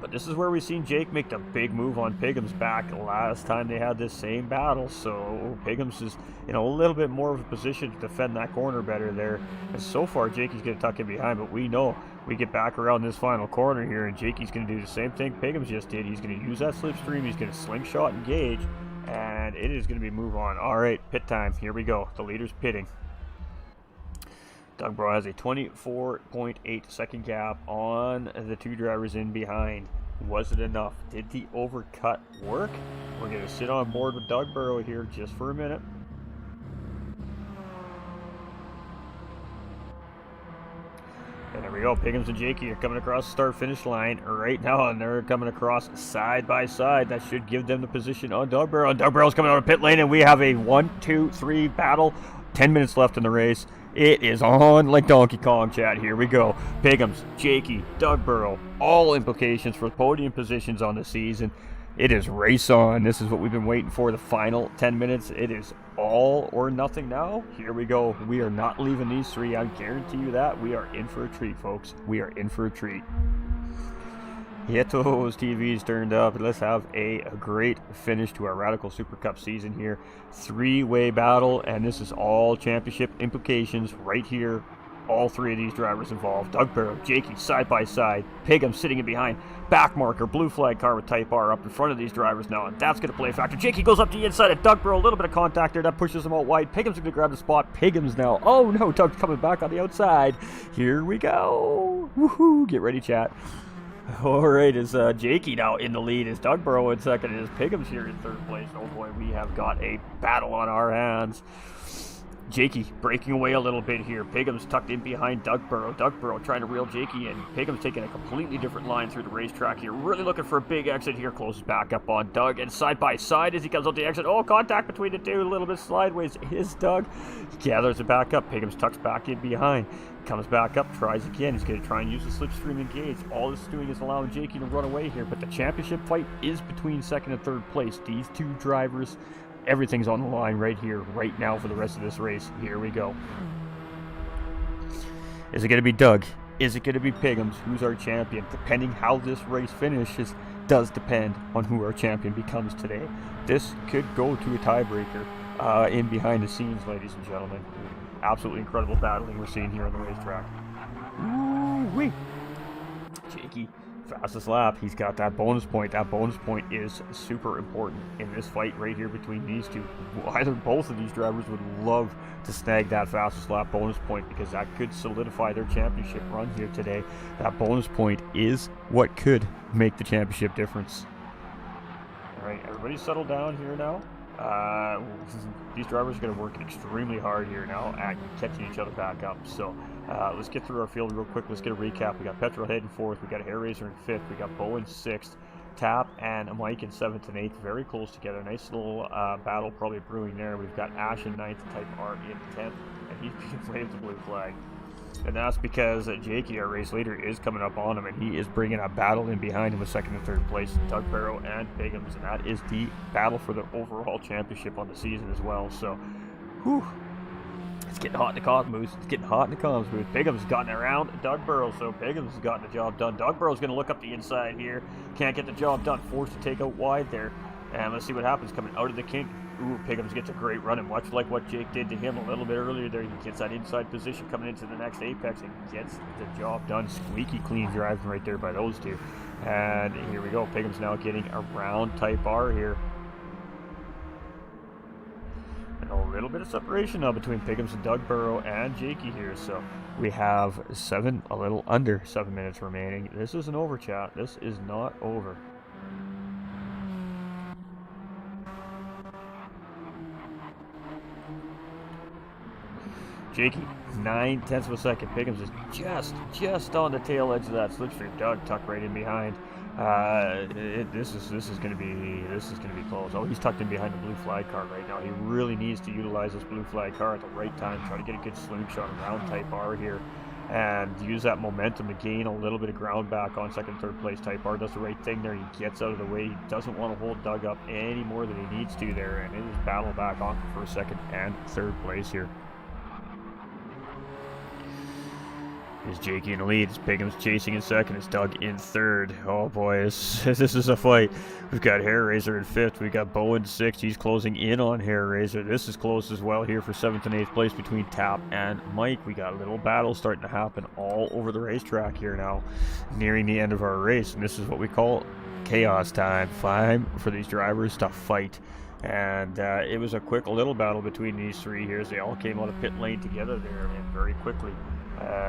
But this is where we've seen Jake make the big move on Piggums back last time they had this same battle. So Piggums is in a little bit more of a position to defend that corner better there. And so far, Jakey's going to tuck in behind, but we know we get back around this final corner here, and Jakey's going to do the same thing Piggums just did. He's going to use that slipstream. He's going to slingshot engage, and it is going to be move on. All right, pit time. Here we go. The leader's pitting. Doug Barrow has a 24.8 second gap on the two drivers in behind. Was it enough? Did the overcut work? We're going to sit on board with Doug Barrow here just for a minute. And there we go. Piggums and Jakey are coming across the start-finish line right now, and they're coming across side by side. That should give them the position on Doug Barrow. And Doug Barrow's coming out of pit lane, and we have a 1-2-3 battle. 10 minutes left in the race. It is on like Donkey Kong, chat. Here we go. Piggums, Jakey, Doug Barrow, all implications for podium positions on the season. It is race on. This is what we've been waiting for, the final 10 minutes. It is all or nothing now. Here we go. We are not leaving these three. I guarantee you that. We are in for a treat, folks. We are in for a treat. Get those TVs turned up. Let's have a great finish to our Radical Super Cup season here. Three-way battle, and this is all championship implications right here. All three of these drivers involved. Doug Barrow, Jakey, side by side. Piggums sitting in behind. Back marker, blue flag car with Type R up in front of these drivers now, and that's going to play a factor. Jakey goes up the inside of Doug Barrow. A little bit of contact there. That pushes him out wide. Piggums going to grab the spot. Piggums now. Oh, no. Doug's coming back on the outside. Here we go. Woohoo. Get ready, chat. All right, is Jakey now in the lead? Is Doug Barrow in second? Is Piggums here in third place? Oh boy, we have got a battle on our hands. Jakey breaking away a little bit here. Piggums tucked in behind Doug Barrow. Doug Barrow trying to reel Jakey in. Piggums taking a completely different line through the racetrack here. Really looking for a big exit here. Closes back up on Doug, and side by side as he comes out the exit. Oh, contact between the two. A little bit sideways is Doug. He gathers it back up. Piggums tucks back in behind. Comes back up, tries again. He's going to try and use the slipstream engage. All this is doing is allowing Jakey to run away here, but the championship fight is between second and third place. These two drivers, everything's on the line right here, right now for the rest of this race. Here we go. Is it going to be Doug? Is it going to be Piggums? Who's our champion? Depending how this race finishes does depend on who our champion becomes today. This could go to a tiebreaker in behind the scenes, ladies and gentlemen. Absolutely incredible battling we're seeing here on the racetrack. Ooh-wee. Jakey, fastest lap. He's got that bonus point. That bonus point is super important in this fight right here between these two. Both of these drivers would love to snag that fastest lap bonus point because that could solidify their championship run here today. That bonus point is what could make the championship difference. All right, everybody settle down here now. These drivers are going to work extremely hard here now at catching each other back up. So let's get through our field real quick. Let's get a recap. We got Petrol head in 4th. We got Hair Razor in 5th. We got Bo in 6th. Tap and Mike in 7th and 8th. Very close together. Nice little battle probably brewing there. We've got Ash in 9th, Type R in 10th. And he's being waved the blue flag. And that's because Jakey, our race leader, is coming up on him, and he is bringing a battle in behind him with 2nd and 3rd place, Doug Barrow and Piggums, and that is the battle for the overall championship on the season as well. So, whew, it's getting hot in the comms booth. It's getting hot in the comms booth. Piggums has gotten around Doug Barrow, so Piggums has gotten the job done. Doug Barrow's going to look up the inside here. Can't get the job done. Forced to take out wide there. And let's see what happens coming out of the kink. Ooh, Piggums gets a great run, and much like what Jake did to him a little bit earlier there, he gets that inside position coming into the next apex and gets the job done. Squeaky clean driving right there by those two. And here we go. Piggums now getting around Type R here. And a little bit of separation now between Piggums and Doug Barrow and Jakey here. So we have a little under 7 minutes remaining. This isn't over, chat. This is not over. Jakey, 9/10 of a second. Piggums is just on the tail edge of that slipstream. Doug tucked right in behind. This is gonna be close. Oh, he's tucked in behind the blue flag car right now. He really needs to utilize this blue flag car at the right time. Try to get a good slingshot around Type R here, and use that momentum to gain a little bit of ground back on 2nd, 3rd place. Type R does the right thing there. He gets out of the way. He doesn't want to hold Doug up any more than he needs to there, and it is battle back on for 1st, 2nd, and 3rd place here. Is Jakey in the lead? It's Piggums chasing in 2nd. It's Doug in 3rd. Oh boy, this is a fight. We've got Hair Razor in 5th. We got Bo in 6th. He's closing in on Hair Razor. This is close as well here for 7th and 8th place between Tap and Mike. We got a little battle starting to happen all over the racetrack here now, nearing the end of our race. And this is what we call chaos time. Time for these drivers to fight. And it was a quick little battle between these three here as they all came out of pit lane together there, and very quickly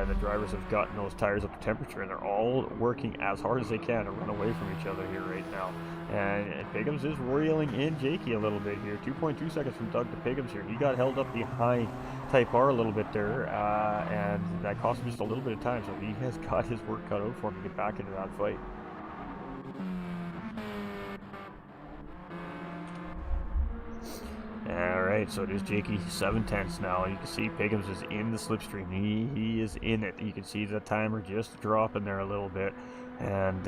the drivers have gotten those tires up to temperature, and they're all working as hard as they can to run away from each other here right now. And Piggums is reeling in Jakey a little bit here. 2.2 seconds from Doug to Piggums here. He got held up behind Type R a little bit there, and that cost him just a little bit of time, so he has got his work cut out for him to get back into that fight. Alright, so there's Jakey, 7/10 now. You can see Piggums is in the slipstream. He is in it. You can see the timer just dropping there a little bit. And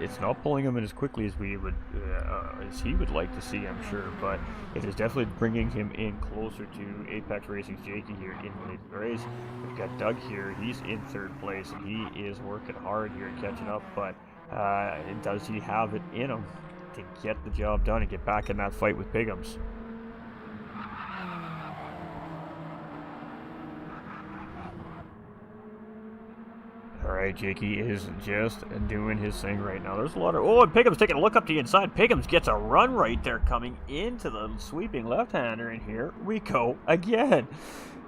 it's not pulling him in as quickly as he would like to see, I'm sure. But it is definitely bringing him in closer to Apex Racing's Jakey here in the race. We've got Doug here. He's in 3rd place, and he is working hard here catching up. But does he have it in him to get the job done and get back in that fight with Piggums? Alright, Jakey is just doing his thing right now. There's a lot of... Oh, and Piggums taking a look up the inside. Piggums gets a run right there coming into the sweeping left-hander, and here we go again.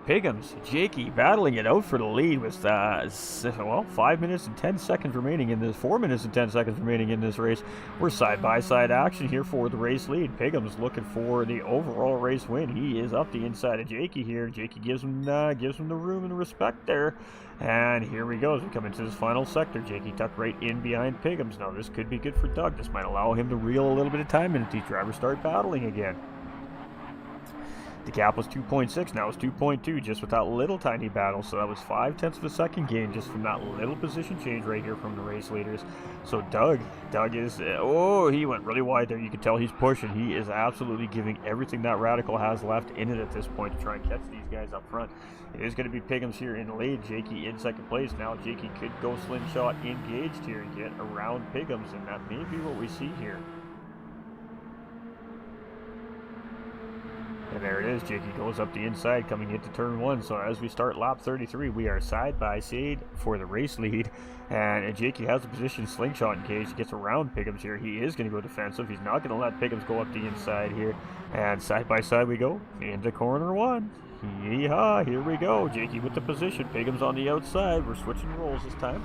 Piggums, Jakey battling it out for the lead with, 5 minutes and 10 seconds remaining in this, 4 minutes and 10 seconds remaining in this race. We're side-by-side action here for the race lead. Piggums looking for the overall race win. He is up the inside of Jakey here. Jakey gives him the room and respect there. And here we go as we come into this final sector. Jakey tucked right in behind Piggums. Now this could be good for Doug. This might allow him to reel a little bit of time in if these drivers start battling again. The gap was 2.6, now it's 2.2, just with that little tiny battle. So that was 0.5 of a second gain just from that little position change right here from the race leaders. So Doug is, he went really wide there. You can tell he's pushing. He is absolutely giving everything that Radical has left in it at this point to try and catch these guys up front. It is going to be Piggums here in the lead. Jakey in second place. Now Jakey could go slingshot engaged here and get around Piggums, and that may be what we see here. And there it is. Jakey goes up the inside coming into turn 1. So as we start lap 33, we are side by side for the race lead. And Jakey has the position slingshot engaged. He gets around Piggums here. He is going to go defensive. He's not going to let Piggums go up the inside here. And side by side we go into corner 1. Yeehaw, here we go. Jakey with the position. Piggums on the outside. We're switching roles this time.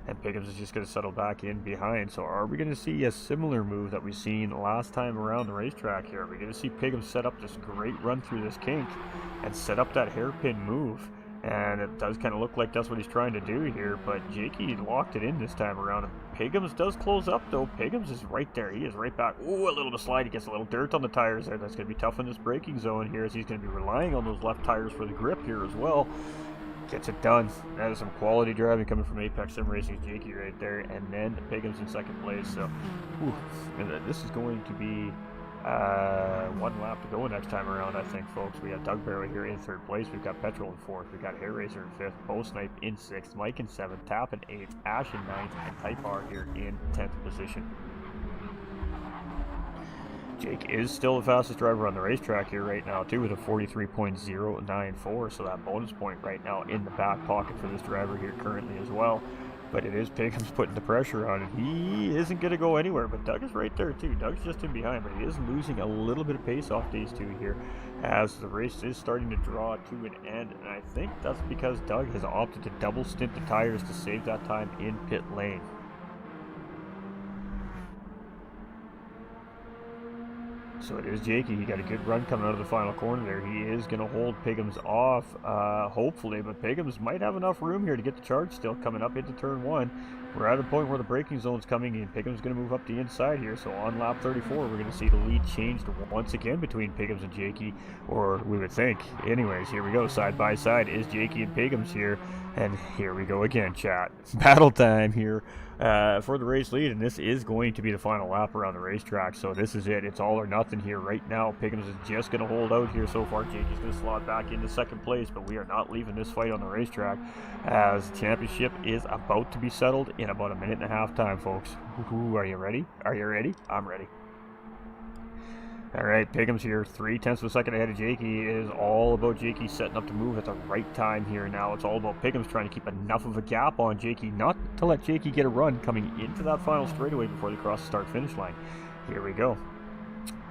And Piggums is just going to settle back in behind. So are we going to see a similar move that we seen last time around the racetrack here? Are we going to see Piggums set up this great run through this kink and set up that hairpin move? And it does kind of look like that's what he's trying to do here, but Jakey locked it in this time around. And Piggums does close up, though. Piggums is right there. He is right back. Ooh, a little bit of slide. He gets a little dirt on the tires there. That's going to be tough in this braking zone here, as he's going to be relying on those left tires for the grip here as well. Gets it done. That is some quality driving coming from Apex Sim Racing's Jakey right there. And then Piggums in second place. So, this is going to be one lap to go next time around, I think, folks. We got Doug Barrow here in third place. We've got Petrol in fourth. We've got Hair Racer in fifth. Bo Snipe in sixth. Mike in seventh. Tap in eighth. Ash in ninth. And Type R here in 10th position. Jake is still the fastest driver on the racetrack here right now, too, with a 43.094. So that bonus point right now in the back pocket for this driver here currently as well. But it is Piggums putting the pressure on it. He isn't going to go anywhere, but Doug is right there too. Doug's just in behind, but he is losing a little bit of pace off these two here as the race is starting to draw to an end. And I think that's because Doug has opted to double stint the tires to save that time in pit lane. So it is Jakey. He got a good run coming out of the final corner there. He is going to hold Piggums off, hopefully, but Piggums might have enough room here to get the charge still coming up into turn 1. We're at a point where the braking zone's coming in. Piggums is going to move up the inside here. So on lap 34, we're going to see the lead changed once again between Piggums and Jakey, or we would think. Anyways, here we go. Side by side is Jakey and Piggums here. And here we go again, chat. Battle time here for the race lead, and this is going to be the final lap around the racetrack. So this is it. It's all or nothing here right now. Piggums is just going to hold out here so far. Jakey's going to slot back into second place, but we are not leaving this fight on the racetrack as the championship is about to be settled in about a minute and a half time, folks. Ooh, are you ready? Are you ready? I'm ready. All right, Piggums here, 0.3 of a second ahead of Jakey. It is all about Jakey setting up to move at the right time here now. It's all about Piggums trying to keep enough of a gap on Jakey, not to let Jakey get a run coming into that final straightaway before they cross the start-finish line. Here we go.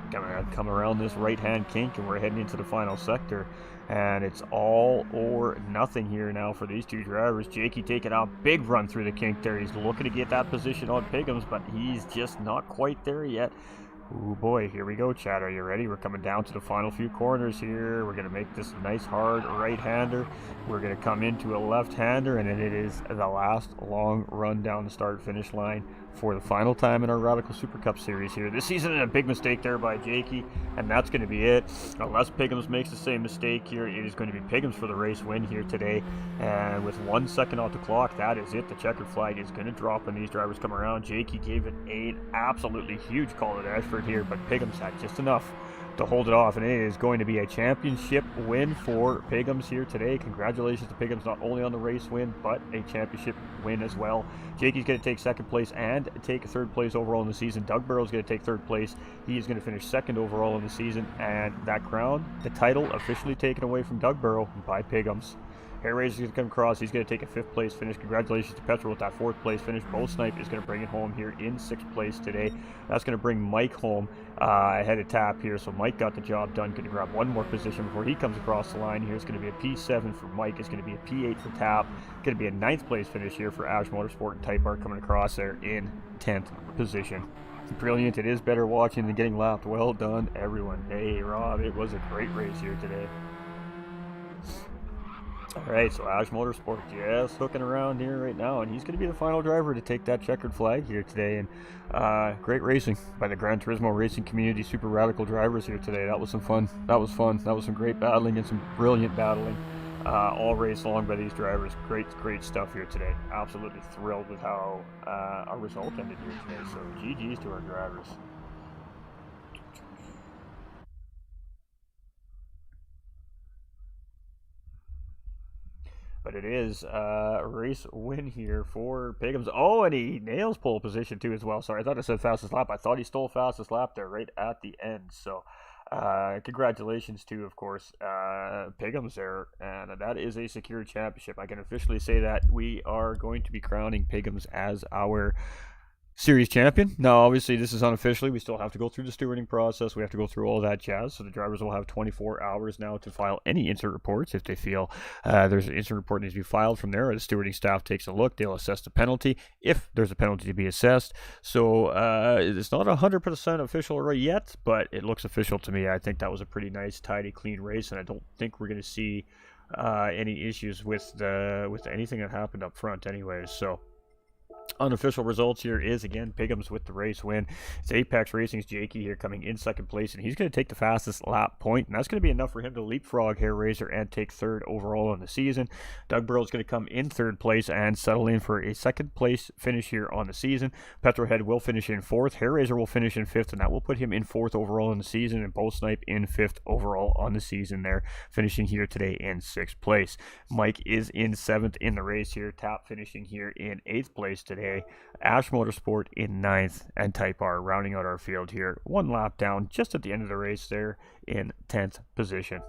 Gonna come around this right-hand kink, and we're heading into the final sector. And it's all or nothing here now for these two drivers. Jakey taking a big run through the kink there. He's looking to get that position on Piggums, but he's just not quite there yet. Oh boy, here we go, chat. Are you ready? We're coming down to the final few corners here. We're going to make this a nice hard right-hander. We're going to come into a left-hander, and then it is the last long run down the start-finish line for the final time in our Radical Supercup series here this season. And a big mistake there by Jakey, and that's going to be it. Unless Piggums makes the same mistake here, it is going to be Piggums for the race win here today. And with 1 second off the clock, that is it. The checkered flag is going to drop when these drivers come around. Jakey gave it an absolutely huge call to Ashford here, but Piggums had just enough to hold it off, and it is going to be a championship win for Piggums here today. Congratulations to Piggums, not only on the race win, but a championship win as well. Jakey's going to take second place and take third place overall in the season. Doug Barrow's going to take third place. He is going to finish second overall in the season, and that crown, the title, officially taken away from Doug Barrow by Piggums. Hair Razor's going to come across. He's going to take a 5th place finish. Congratulations to Petrol with that 4th place finish. Bo Snipe is going to bring it home here in 6th place today. That's going to bring Mike home ahead of Tap here. So Mike got the job done. Going to grab one more position before he comes across the line here. It's going to be a P7 for Mike. It's going to be a P8 for Tap. Going to be a 9th place finish here for Ash Motorsport and Type R coming across there in 10th position. Brilliant. It is better watching than getting lapped. Well done, everyone. Hey, Rob, it was a great race here today. All right, so Ash Motorsport just hooking around here right now, and he's going to be the final driver to take that checkered flag here today. And great racing by the Gran Turismo racing community, super radical drivers here today. That was some fun. That was fun. That was some great battling and some brilliant battling. All race long by these drivers. Great stuff here today. Absolutely thrilled with how our result ended here today. So GG's to our drivers. But it is a race win here for Piggums. Oh, and he nails pole position too as well. Sorry, I thought I said fastest lap. I thought he stole fastest lap there right at the end. So congratulations to, of course, Piggums there. And that is a secure championship. I can officially say that we are going to be crowning Piggums as our series champion. Now, obviously, this is unofficially. We still have to go through the stewarding process. We have to go through all that jazz. So the drivers will have 24 hours now to file any incident reports if they feel there's an incident report needs to be filed. From there, the stewarding staff takes a look. They'll assess the penalty if there's a penalty to be assessed. So it's not 100% official yet, but it looks official to me. I think that was a pretty nice, tidy, clean race, and I don't think we're going to see any issues with anything that happened up front anyways. So unofficial results here is, again, Piggums with the race win. It's Apex Racing's Jakey here coming in second place, and he's going to take the fastest lap point, and that's going to be enough for him to leapfrog Hair Razor and take third overall on the season. Doug Burrell's going to come in third place and settle in for a second place finish here on the season. Petrohead will finish in fourth. Hair Razor will finish in fifth, and that will put him in fourth overall on the season, and Bo Snipe in fifth overall on the season there, finishing here today in sixth place. Mike is in seventh in the race here, Tap finishing here in eighth place today. Ash Motorsport in ninth, and Type R rounding out our field here, one lap down just at the end of the race there in 10th position.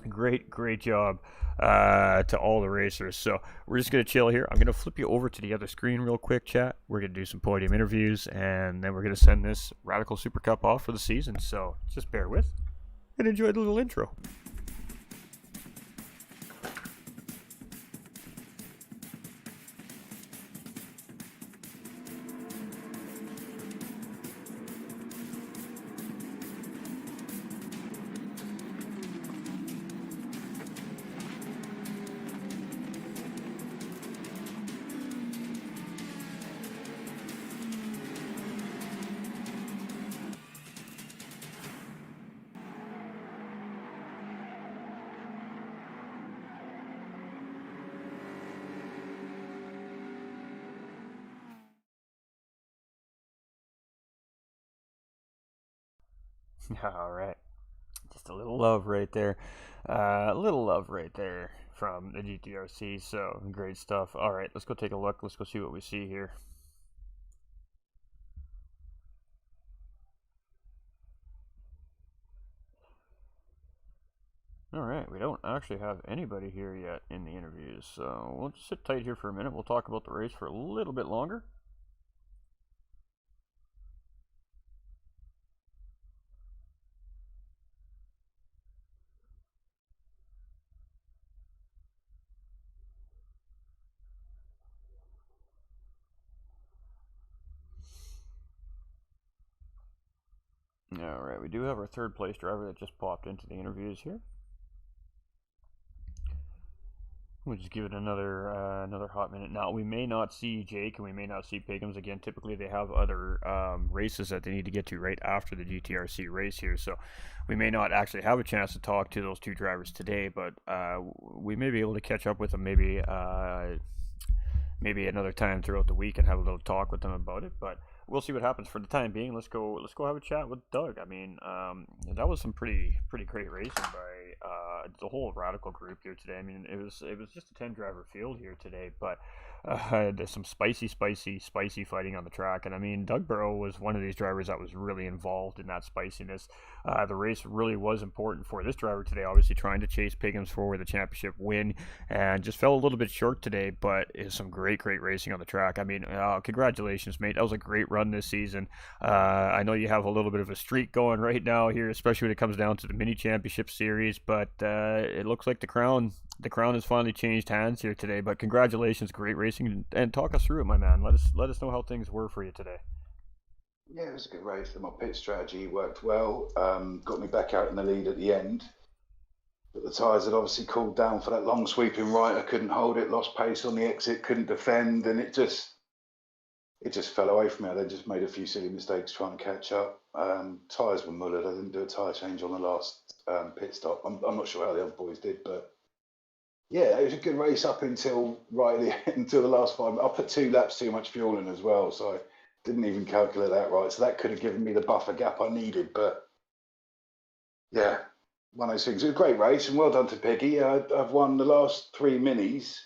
Great job to all the racers. So we're just going to chill here. I'm going to flip you over to the other screen real quick, chat. We're going to do some podium interviews, and then we're going to send this Radical Super Cup off for the season. So just bear with and enjoy the little intro. All right. Just a little love right there. From the GTRC. So great stuff. All right, let's go take a look. Let's go see what we see here. All right, we don't actually have anybody here yet in the interviews. So we'll just sit tight here for a minute. We'll talk about the race for a little bit longer. All right, we do have our third place driver that just popped into the interviews here. We'll just give it another hot minute. Now, we may not see Jake and we may not see Piggums again. Typically, they have other races that they need to get to right after the GTRC race here. So we may not actually have a chance to talk to those two drivers today, but we may be able to catch up with them maybe another time throughout the week and have a little talk with them about it. But we'll see what happens. For the time being, let's go have a chat with Doug. I mean, that was some pretty great racing by the whole Radical group here today. I mean, it was just a 10-driver field here today, but there's some spicy fighting on the track. And I mean, Doug Burrow was one of these drivers that was really involved in that spiciness. The race really was important for this driver today, obviously trying to chase Piggums for the championship win, and just fell a little bit short today, but is some great racing on the track. I mean, congratulations, mate. That was a great run this season. I know you have a little bit of a streak going right now here, especially when it comes down to the mini championship series, but it looks like the crown has finally changed hands here today. But congratulations, great racing, and talk us through it, my man. Let us know how things were for you today. Yeah, it was a good race. My pit strategy worked well. Got me back out in the lead at the end. But the tyres had obviously cooled down for that long sweeping right. I couldn't hold it, lost pace on the exit, couldn't defend, and it just fell away from me. I then just made a few silly mistakes trying to catch up. Tyres were mullered. I didn't do a tyre change on the last pit stop. I'm not sure how the other boys did, but yeah, it was a good race up until right at the end, until the last 5 minutes. I put 2 laps too much fuel in as well, so I didn't even calculate that right. So that could have given me the buffer gap I needed. But yeah, one of those things. It was a great race, and well done to Piggy. I've won the last 3 minis,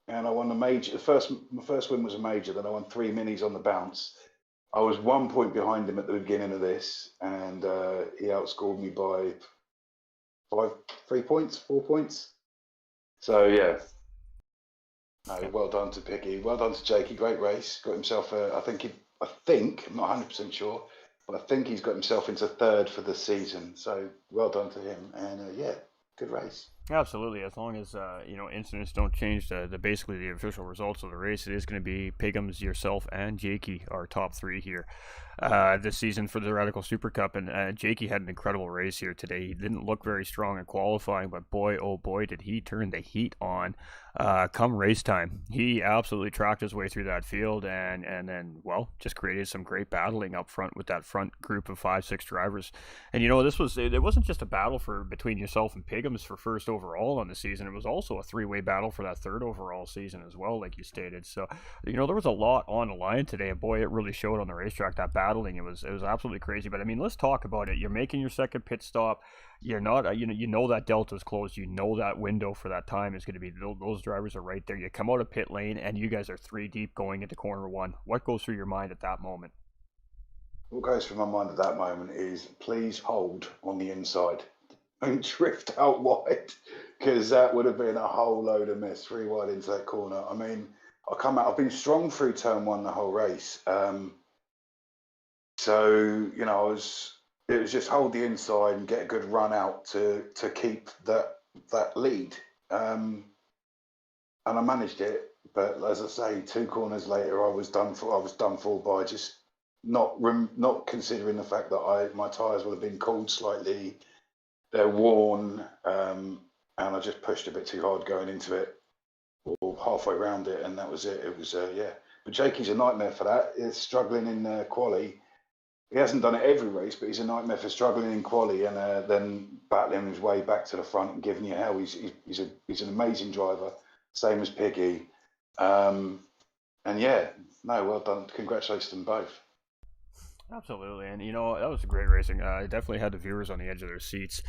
and I won the major. My first win was a major. Then I won 3 minis on the bounce. I was 1 point behind him at the beginning of this, and he outscored me by 3 points, 4 points. So yeah, no, well done to Piggy. Well done to Jakey. Great race. Got himself. I think. I'm not 100% sure, but I think he's got himself into third for the season. So well done to him. And yeah, good race. Absolutely. As long as incidents don't change basically the official results of the race, it is going to be Piggums, yourself, and Jakey, our top three here this season for the Radical Super Cup. And Jakey had an incredible race here today. He didn't look very strong in qualifying, but boy, oh boy, did he turn the heat on come race time. He absolutely tracked his way through that field and then, well, just created some great battling up front with that front group of 5-6 drivers. And it wasn't just a battle between yourself and Piggums for first overall on the season. It was also a three-way battle for that third overall season as well, like you stated. So, there was a lot on the line today, and boy, it really showed on the racetrack. That battling, it was absolutely crazy. But I mean, let's talk about it. You're making your second pit stop. You're not, that delta's closed. You know that window for that time is going to be, those drivers are right there. You come out of pit lane, and you guys are 3 deep going into corner 1. What goes through your mind at that moment? What goes through my mind at that moment is please hold on the inside. Don't drift out wide, because that would have been a whole load of mess 3 wide into that corner. I mean, I've been strong through turn 1 the whole race. So it was just hold the inside and get a good run out to keep that lead. And I managed it, but as I say, 2 corners later, I was done for by just not considering the fact that my tyres will have been cooled slightly. They're worn, and I just pushed a bit too hard going into it, or halfway around it, and that was it. It was yeah. But Jakey's a nightmare for that. He's struggling in quali. He hasn't done it every race, but he's a nightmare for struggling in quali and then battling his way back to the front and giving you hell. He's an amazing driver, same as Piggy. And yeah, no, well done. Congratulations to them both. Absolutely, and that was great racing. It definitely had the viewers on the edge of their seats.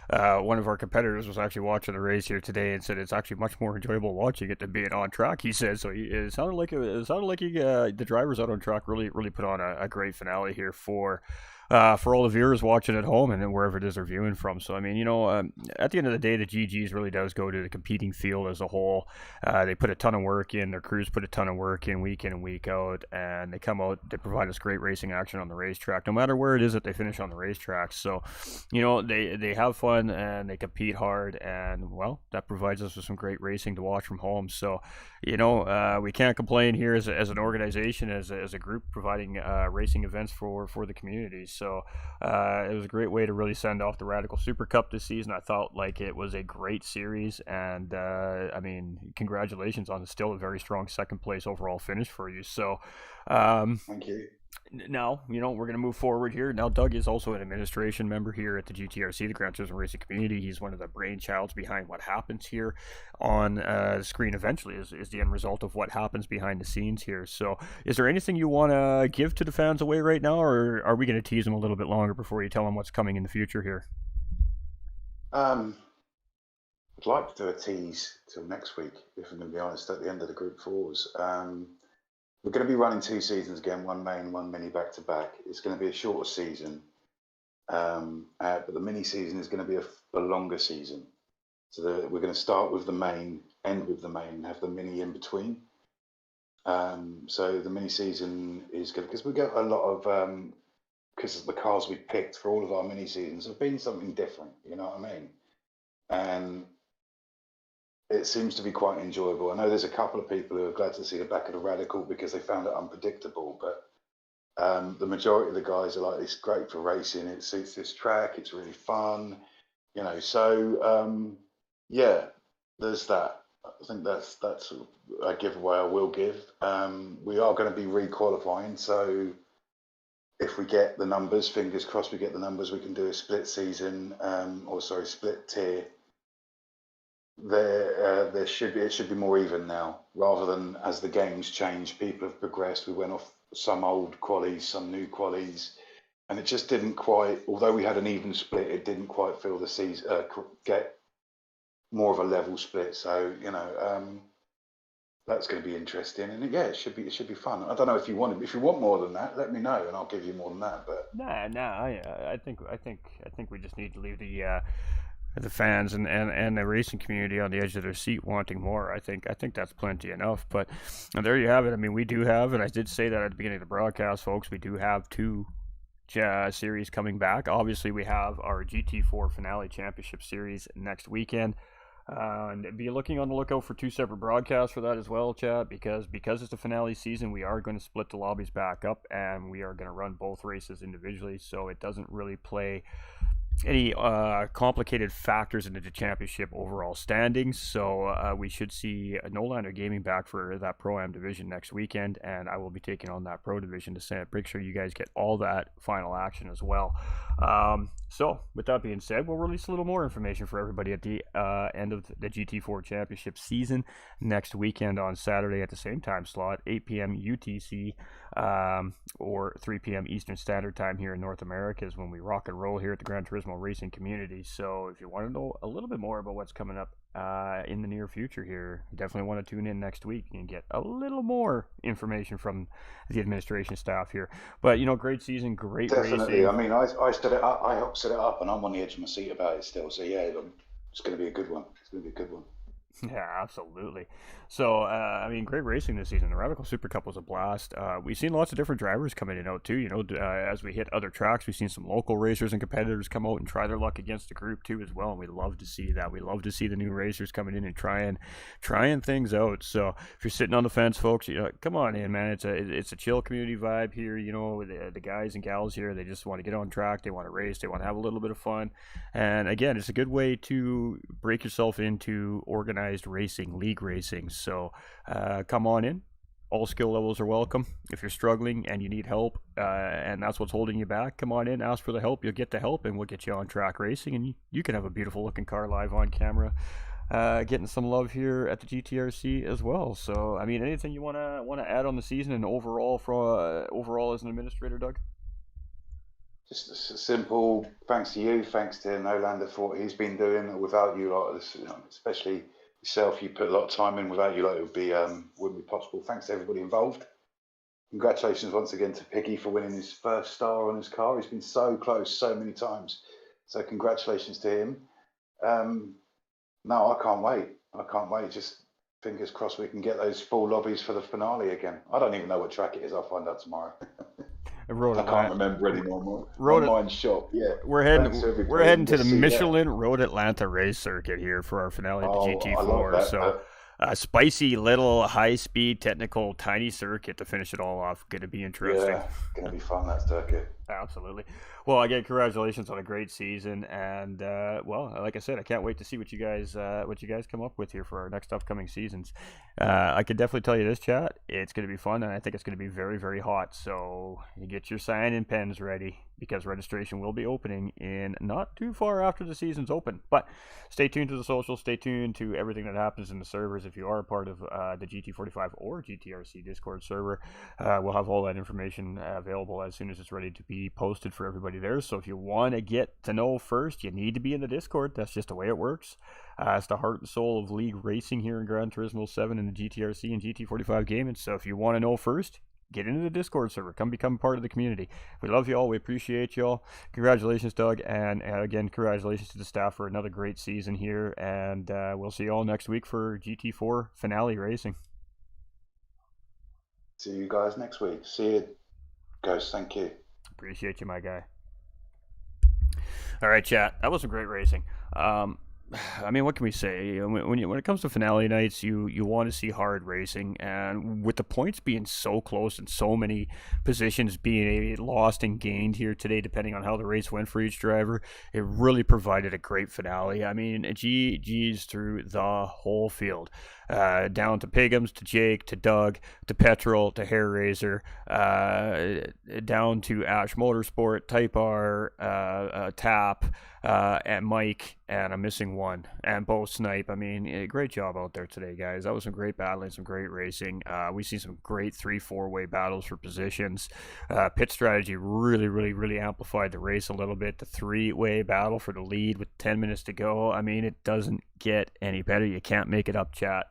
One of our competitors was actually watching the race here today and said it's actually much more enjoyable watching it than being on track. He said so. It sounded like the drivers out on track really put on a great finale here for all the viewers watching at home and wherever it is they're viewing from. So, I mean, at the end of the day, the GGs really does go to the competing field as a whole. They put a ton of work in. Their crews put a ton of work in week and week out, and they come out, they provide us great racing action on the racetrack, no matter where it is that they finish on the racetrack. So, they have fun and they compete hard, and, well, that provides us with some great racing to watch from home. So, we can't complain here as an organization, as a group, providing racing events for the community. So it was a great way to really send off the Radical Super Cup this season. I felt like it was a great series, and I mean, congratulations on still a very strong second place overall finish for you. So thank you. Now, we're going to move forward here. Now, Doug is also an administration member here at the GTRC, the Grand Tourism Racing Community. He's one of the brainchilds behind what happens here on the screen eventually is the end result of what happens behind the scenes here. So is there anything you want to give to the fans away right now, or are we going to tease them a little bit longer before you tell them what's coming in the future here? I'd like to do a tease till next week, if I'm going to be honest, at the end of the Group 4s. We're going to be running 2 seasons again, 1 main, 1 mini back to back. It's going to be a shorter season, but the mini season is going to be a longer season. So we're going to start with the main, end with the main, and have the mini in between. So the mini season is good because we get a lot of, because the cars we picked for all of our mini seasons have been something different, you know what I mean? And it seems to be quite enjoyable. I know there's a couple of people who are glad to see the back of the Radical because they found it unpredictable, but the majority of the guys are like, it's great for racing, it suits this track, it's really fun, So Yeah, there's that. I think that's a giveaway I will give. We are going to be re-qualifying, so if we get the numbers, fingers crossed, we get the numbers, we can do a split season, split tier. There should be, it should be more even now, rather than as the games change, people have progressed. We went off some old qualies, some new qualies, and it just didn't quite. Although we had an even split, it didn't quite feel the season get more of a level split. So that's going to be interesting, and yeah, it should be fun. I don't know if you want more than that, let me know, and I'll give you more than that. But Nah. I think we just need to leave the fans and the racing community on the edge of their seat wanting more. I think that's plenty enough. But there you have it. I mean, we do have, and I did say that at the beginning of the broadcast, folks. We do have two series coming back. Obviously, we have our GT4 Finale Championship Series next weekend. And be looking on the lookout for two separate broadcasts for that as well, chat, because it's the finale season, we are going to split the lobbies back up, and we are going to run both races individually, so it doesn't really play any complicated factors into the championship overall standings. So we should see Nolander Gaming back for that Pro-Am division next weekend, and I will be taking on that Pro division to make sure you guys get all that final action as well. So with that being said, we'll release a little more information for everybody at the end of the GT4 Championship season next weekend on Saturday at the same time slot, 8 p.m. UTC or 3 p.m. Eastern Standard Time here in North America is when we rock and roll here at the Gran Turismo racing community. So if you want to know a little bit more about what's coming up in the near future here, you definitely want to tune in next week and get a little more information from the administration staff here. But great season, great definitely, racing. I mean, I set it up, I helped set it up, and I'm on the edge of my seat about it still. So yeah, it's going to be a good one. It's going to be a good one. Yeah, absolutely. So, I mean, great racing this season. The Radical Supercup was a blast. We've seen lots of different drivers come in and out, too. As we hit other tracks, we've seen some local racers and competitors come out and try their luck against the group, too, as well. And we love to see that. We love to see the new racers coming in and trying things out. So, if you're sitting on the fence, folks, come on in, man. It's a chill community vibe here. The guys and gals here, they just want to get on track. They want to race. They want to have a little bit of fun. And, again, it's a good way to break yourself into organized racing, league racing. So come on in. All skill levels are welcome. If you're struggling and you need help and that's what's holding you back, come on in, ask for the help. You'll get the help, and we'll get you on track racing, and you can have a beautiful looking car live on camera, getting some love here at the GTRC as well. So I mean, anything you want to add on the season and overall as an administrator, Doug? Just a simple thanks to you, thanks to Nolander for what he's been doing. Without you, especially yourself, you put a lot of time in. Without you, it wouldn't be possible. Thanks to everybody involved. Congratulations once again to Piggy for winning his first star on his car. He's been so close so many times. So congratulations to him. No, I can't wait. Just fingers crossed we can get those full lobbies for the finale again. I don't even know what track it is. I'll find out tomorrow. I can't remember anymore. My mind's shot. Yeah, we're heading to the Michelin Road Atlanta race circuit here for our finale of the GT4. So a spicy little high-speed technical tiny circuit to finish it all off. Going to be interesting. Yeah, going to be fun, that circuit. Absolutely. Well, again, congratulations on a great season, and like I said, I can't wait to see what you guys come up with here for our next upcoming seasons. I can definitely tell you this, chat. It's going to be fun, and I think it's going to be very, very hot. So you get your sign-in pens ready, because registration will be opening in not too far after the season's open. But stay tuned to the socials. Stay tuned to everything that happens in the servers. If you are a part of the GT45 or GTRC Discord server, we'll have all that information available as soon as it's ready to be posted for everybody there. So if you want to get to know first, you need to be in the Discord. That's just the way it works. It's the heart and soul of league racing here in Gran Turismo 7 and the GTRC and GT45 gaming. So if you want to know first, get into the Discord server. Come become part of the community. We love you all. We appreciate you all. Congratulations, Doug. And again, congratulations to the staff for another great season here. And we'll see you all next week for GT4 finale racing. See you guys next week. See you, guys. Thank you. Appreciate you, my guy. All right, chat. That was some great racing. I mean, what can we say? When it comes to finale nights, you want to see hard racing, and with the points being so close and so many positions being lost and gained here today, depending on how the race went for each driver, it really provided a great finale. I mean, G's through the whole field, down to Pigums, to Jake, to Doug, to Petrol, to Hair Razor, down to Ash Motorsport, Type R, Tap, and Mike, and I'm missing one, and Bo Snipe. I mean, great job out there today, guys. That was some great battling, some great racing. We see some great 3-4-way battles for positions. Pit strategy really amplified the race a little bit. The 3-way battle for the lead with 10 minutes to go. I mean, it doesn't get any better. You can't make it up, chat.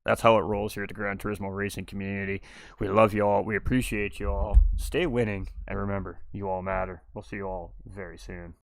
That's how it rolls here at the Gran Turismo racing community. We love you all. We appreciate you all. Stay winning. And remember, you all matter. We'll see you all very soon.